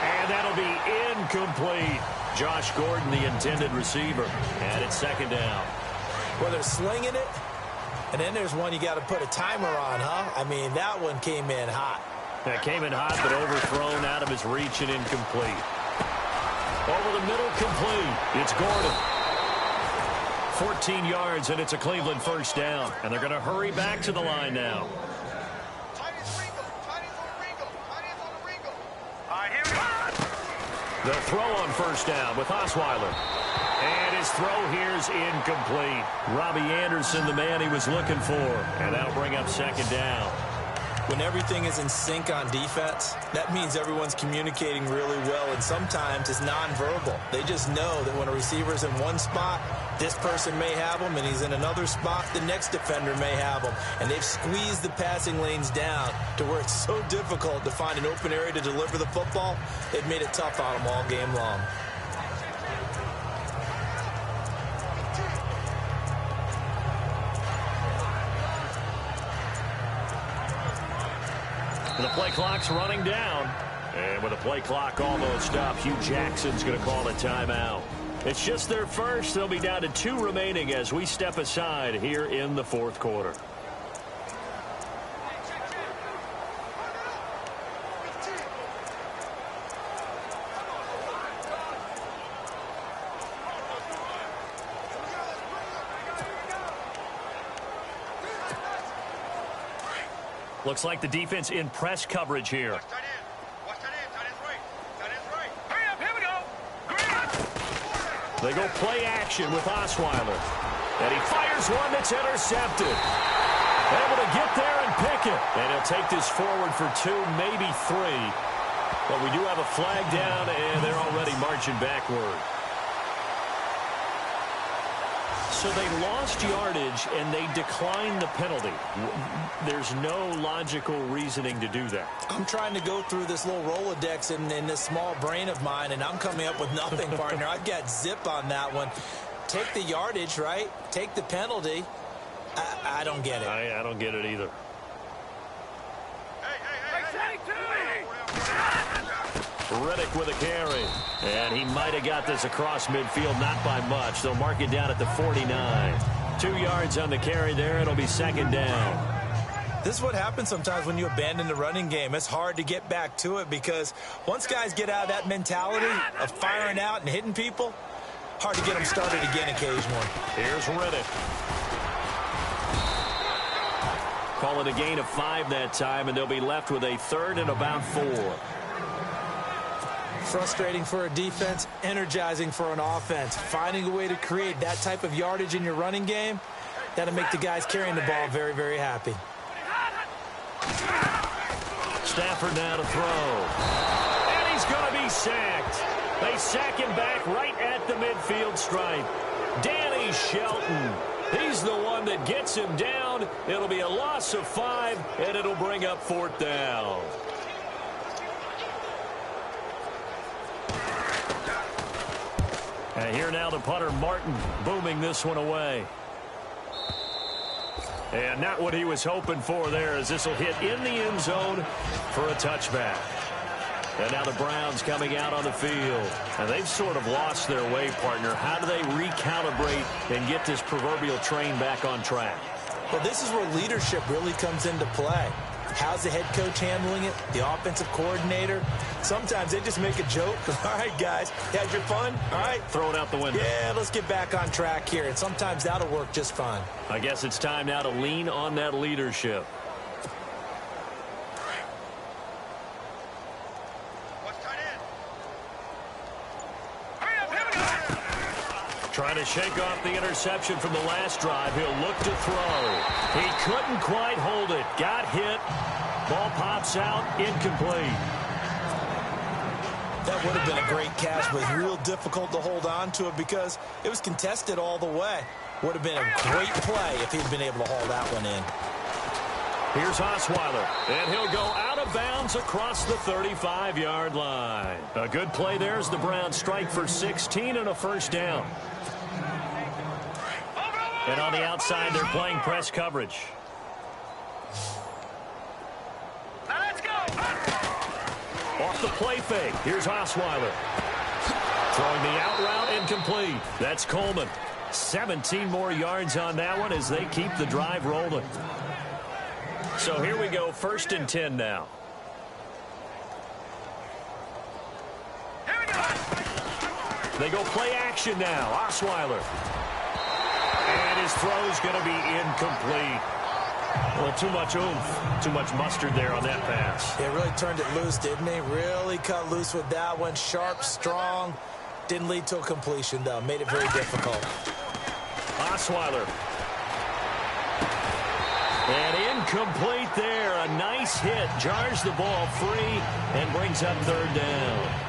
And that'll be incomplete. Josh Gordon, the intended receiver. And it's second down. Well, they're slinging it, and then there's one you got to put a timer on, huh? I mean, that one came in hot. That came in hot, but overthrown out of his reach and incomplete. Over the middle, complete. It's Gordon. 14 yards, and it's a Cleveland first down. And they're going to hurry back to the line now. The throw on first down with Osweiler. And his throw here's incomplete. Robbie Anderson, the man he was looking for. And that'll bring up second down. When everything is in sync on defense, that means everyone's communicating really well, and sometimes it's nonverbal. They just know that when a receiver's in one spot, this person may have him, and he's in another spot, the next defender may have him. And they've squeezed the passing lanes down to where it's so difficult to find an open area to deliver the football. They've made it tough on them all game long. The play clock's running down. And with the play clock almost up, Hugh Jackson's going to call a timeout. It's just their first. They'll be down to 2 remaining as we step aside here in the fourth quarter. Looks like the defense in press coverage here. Watch that in. Watch that in. That is right. That is right. Hurry up. Here we go. They go play action with Osweiler. And he fires one that's intercepted. Able to get there and pick it. And he'll take this forward for 2, maybe 3. But we do have a flag down, and they're already marching backward. So they lost yardage, and they declined the penalty. There's no logical reasoning to do that. I'm trying to go through this little Rolodex in this small brain of mine, and I'm coming up with nothing, partner. I've got zip on that one. Take the yardage, right? Take the penalty. I don't get it. I don't get it either. Riddick with a carry. And he might have got this across midfield, not by much. They'll mark it down at the 49. 2 yards on the carry there. It'll be second down. This is what happens sometimes when you abandon the running game. It's hard to get back to it because once guys get out of that mentality of firing out and hitting people, hard to get them started again occasionally. Here's Riddick. Call it a gain of 5 that time, and they'll be left with a third and about 4. Frustrating for a defense, energizing for an offense. Finding a way to create that type of yardage in your running game, that'll make the guys carrying the ball very, very happy. Stafford now to throw. And he's going to be sacked. They sack him back right at the midfield stripe. Danny Shelton. He's the one that gets him down. It'll be a loss of 5, and it'll bring up 4th down. And here now the punter, Martin, booming this one away. And not what he was hoping for there, as this will hit in the end zone for a touchback. And now the Browns coming out on the field. And they've sort of lost their way, partner. How do they recalibrate and get this proverbial train back on track? Well, this is where leadership really comes into play. How's the head coach handling it? The offensive coordinator? Sometimes they just make a joke. All right, guys, you had your fun? All right. Throw it out the window. Yeah, let's get back on track here. And sometimes that'll work just fine. I guess it's time now to lean on that leadership. Trying to shake off the interception from the last drive. He'll look to throw. He couldn't quite hold it. Got hit. Ball pops out. Incomplete. That would have been a great catch, but real difficult to hold on to it because it was contested all the way. Would have been a great play if he'd been able to haul that one in. Here's Osweiler, and he'll go out of bounds across the 35-yard line. A good play there as the Browns strike for 16 and a first down. And on the outside, they're playing press coverage. Let's go. Off the play fake. Here's Osweiler. Throwing the out route incomplete. That's Coleman. 17 more yards on that one as they keep the drive rolling. So here we go, 1st and 10 now. Here we go. They go play action now. Osweiler. And his throw's going to be incomplete. Well, too much oomph, too much mustard there on that pass. It really turned it loose, didn't he? Really cut loose with that one. Sharp, strong. Didn't lead to a completion, though. Made it very difficult. Osweiler. And incomplete there. A nice hit. Jars the ball free and brings up 3rd down.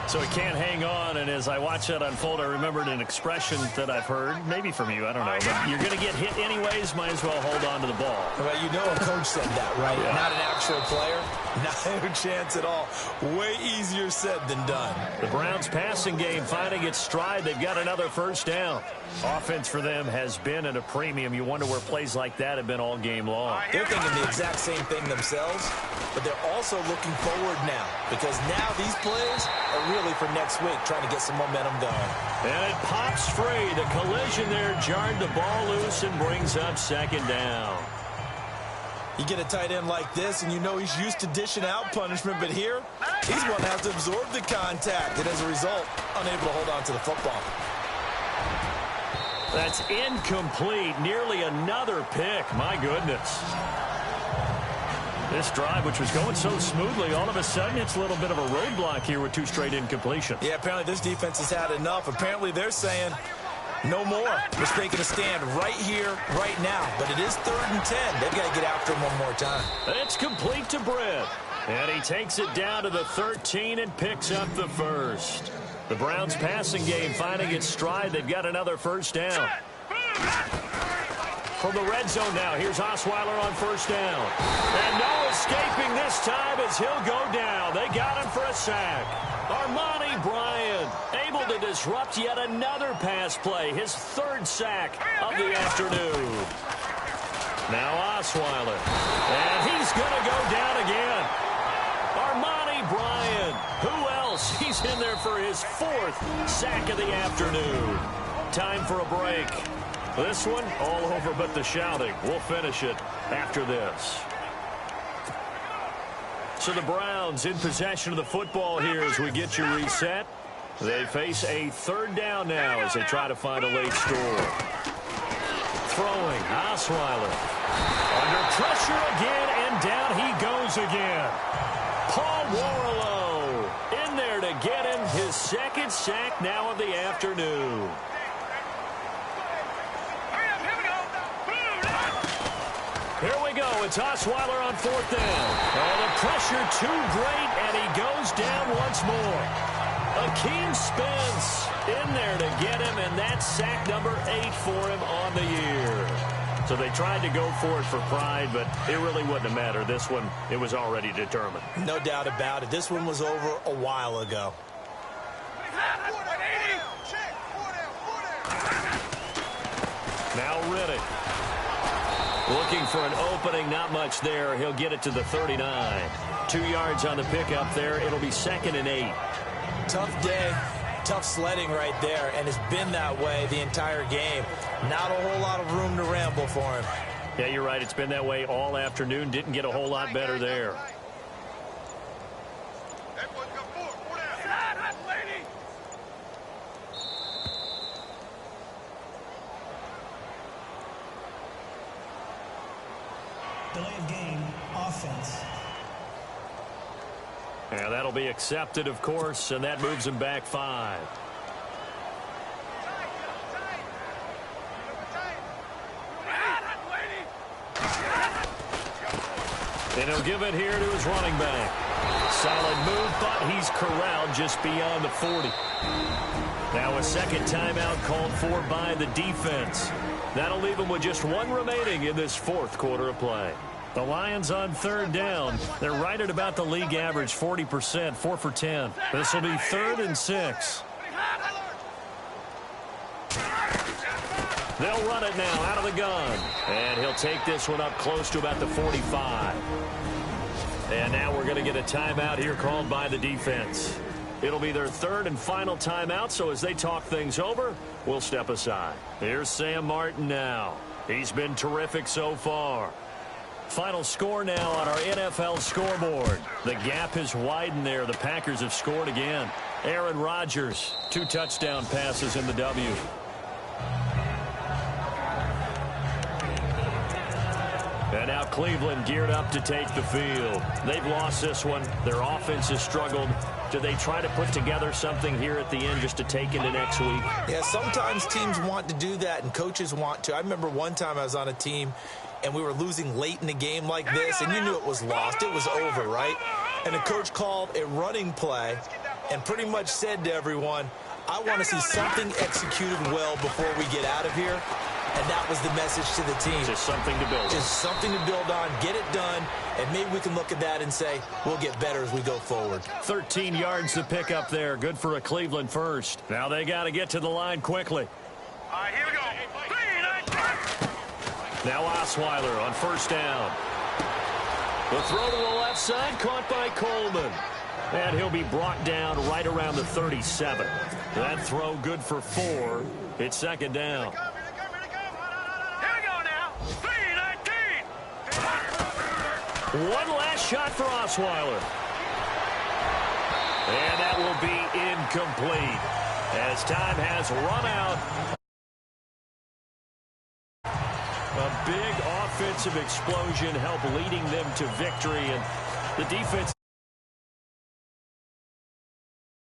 So he can't hang on, and as I watch that unfold, I remembered an expression that I've heard, maybe from you, I don't know, but you're going to get hit anyways, might as well hold on to the ball. Well, you know a coach said that, right? Yeah. Not an actual player. No chance at all. Way easier said than done. The Browns passing game finding its stride. They've got another first down. Offense for them has been at a premium. You wonder where plays like that have been all game long. They're thinking the exact same thing themselves, but they're also looking forward now because now these plays are really for next week, trying to get some momentum going. And it pops free. The collision there jarred the ball loose and brings up 2nd down. You get a tight end like this, and you know he's used to dishing out punishment, but here, he's going to have to absorb the contact, and as a result, unable to hold on to the football. That's incomplete. Nearly another pick. My goodness. This drive, which was going so smoothly, all of a sudden it's a little bit of a roadblock here with 2 straight incompletions. Yeah, apparently this defense has had enough. Apparently they're saying no more. We're taking a stand right here, right now. But it is 3rd and 10. They've got to get after him one more time. It's complete to Britt. And he takes it down to the 13 and picks up the first. The Browns passing game finding its stride. They've got another first down. From the red zone now, here's Osweiler on first down. And no escaping this time as he'll go down. They got him for a sack. Armani Bryant able to disrupt yet another pass play. His 3rd sack of the afternoon. Now Osweiler. And he's going to go down again. Armani Bryant. Who else? He's in there for his 4th sack of the afternoon. Time for a break. This one, all over but the shouting. We'll finish it after this. So the Browns in possession of the football here as we get you reset. They face a 3rd down now as they try to find a late score. throwing. Osweiler. Under pressure again, and down he goes again. Paul Warlow in there to get him his second sack now of the afternoon. Here we go. It's Osweiler on fourth down. Oh, the pressure too great, and he goes down once more. Akeem Spence in there to get him, and that's sack number 8 for him on the year. So they tried to go for it for pride, but it really wouldn't have mattered. This one, it was already determined. No doubt about it. This one was over a while ago. Now Riddick. Looking for an opening, not much there. He'll get it to the 39. 2 yards on the pickup there. It'll be 2nd and 8. Tough day, tough sledding right there, and it's been that way the entire game. Not a whole lot of room to ramble for him. Yeah, you're right. It's been that way all afternoon. Didn't get a whole lot better there. Delay of game, offense. Yeah, that'll be accepted, of course, and that moves him back 5. And he'll give it here to his running back. Solid move, but he's corralled just beyond the 40. Now a second timeout called for by the defense. That'll leave him with just 1 remaining in this 4th quarter of play. The Lions on 3rd down. They're right at about the league average, 40%, 4 for 10. This will be 3rd and 6. They'll run it now out of the gun. And he'll take this one up close to about the 45. And now we're going to get a timeout here called by the defense. It'll be their 3rd and final timeout, so as they talk things over, we'll step aside. Here's Sam Martin now. He's been terrific so far. Final score now on our NFL scoreboard. The gap has widened there. The Packers have scored again. Aaron Rodgers, 2 touchdown passes in the W. And now Cleveland geared up to take the field. They've lost this one. Their offense has struggled. Do they try to put together something here at the end just to take into next week? Yeah, sometimes teams want to do that, and coaches want to. I remember one time I was on a team, and we were losing late in a game like this, and you knew it was lost. It was over, right? And the coach called a running play and pretty much said to everyone, I want to see something executed well before we get out of here. And that was the message to the team. Just something to build on. Just something to build on, get it done, and maybe we can look at that and say, we'll get better as we go forward. 13 yards to pick up there. Good for a Cleveland first. Now they got to get to the line quickly. All right, here we go. 3, 9, Now Osweiler on 1st down. The throw to the left side, caught by Coleman. And he'll be brought down right around the 37. That throw good for 4. It's 2nd down. One last shot for Osweiler. And that will be incomplete as time has run out. A big offensive explosion helped leading them to victory, and the defense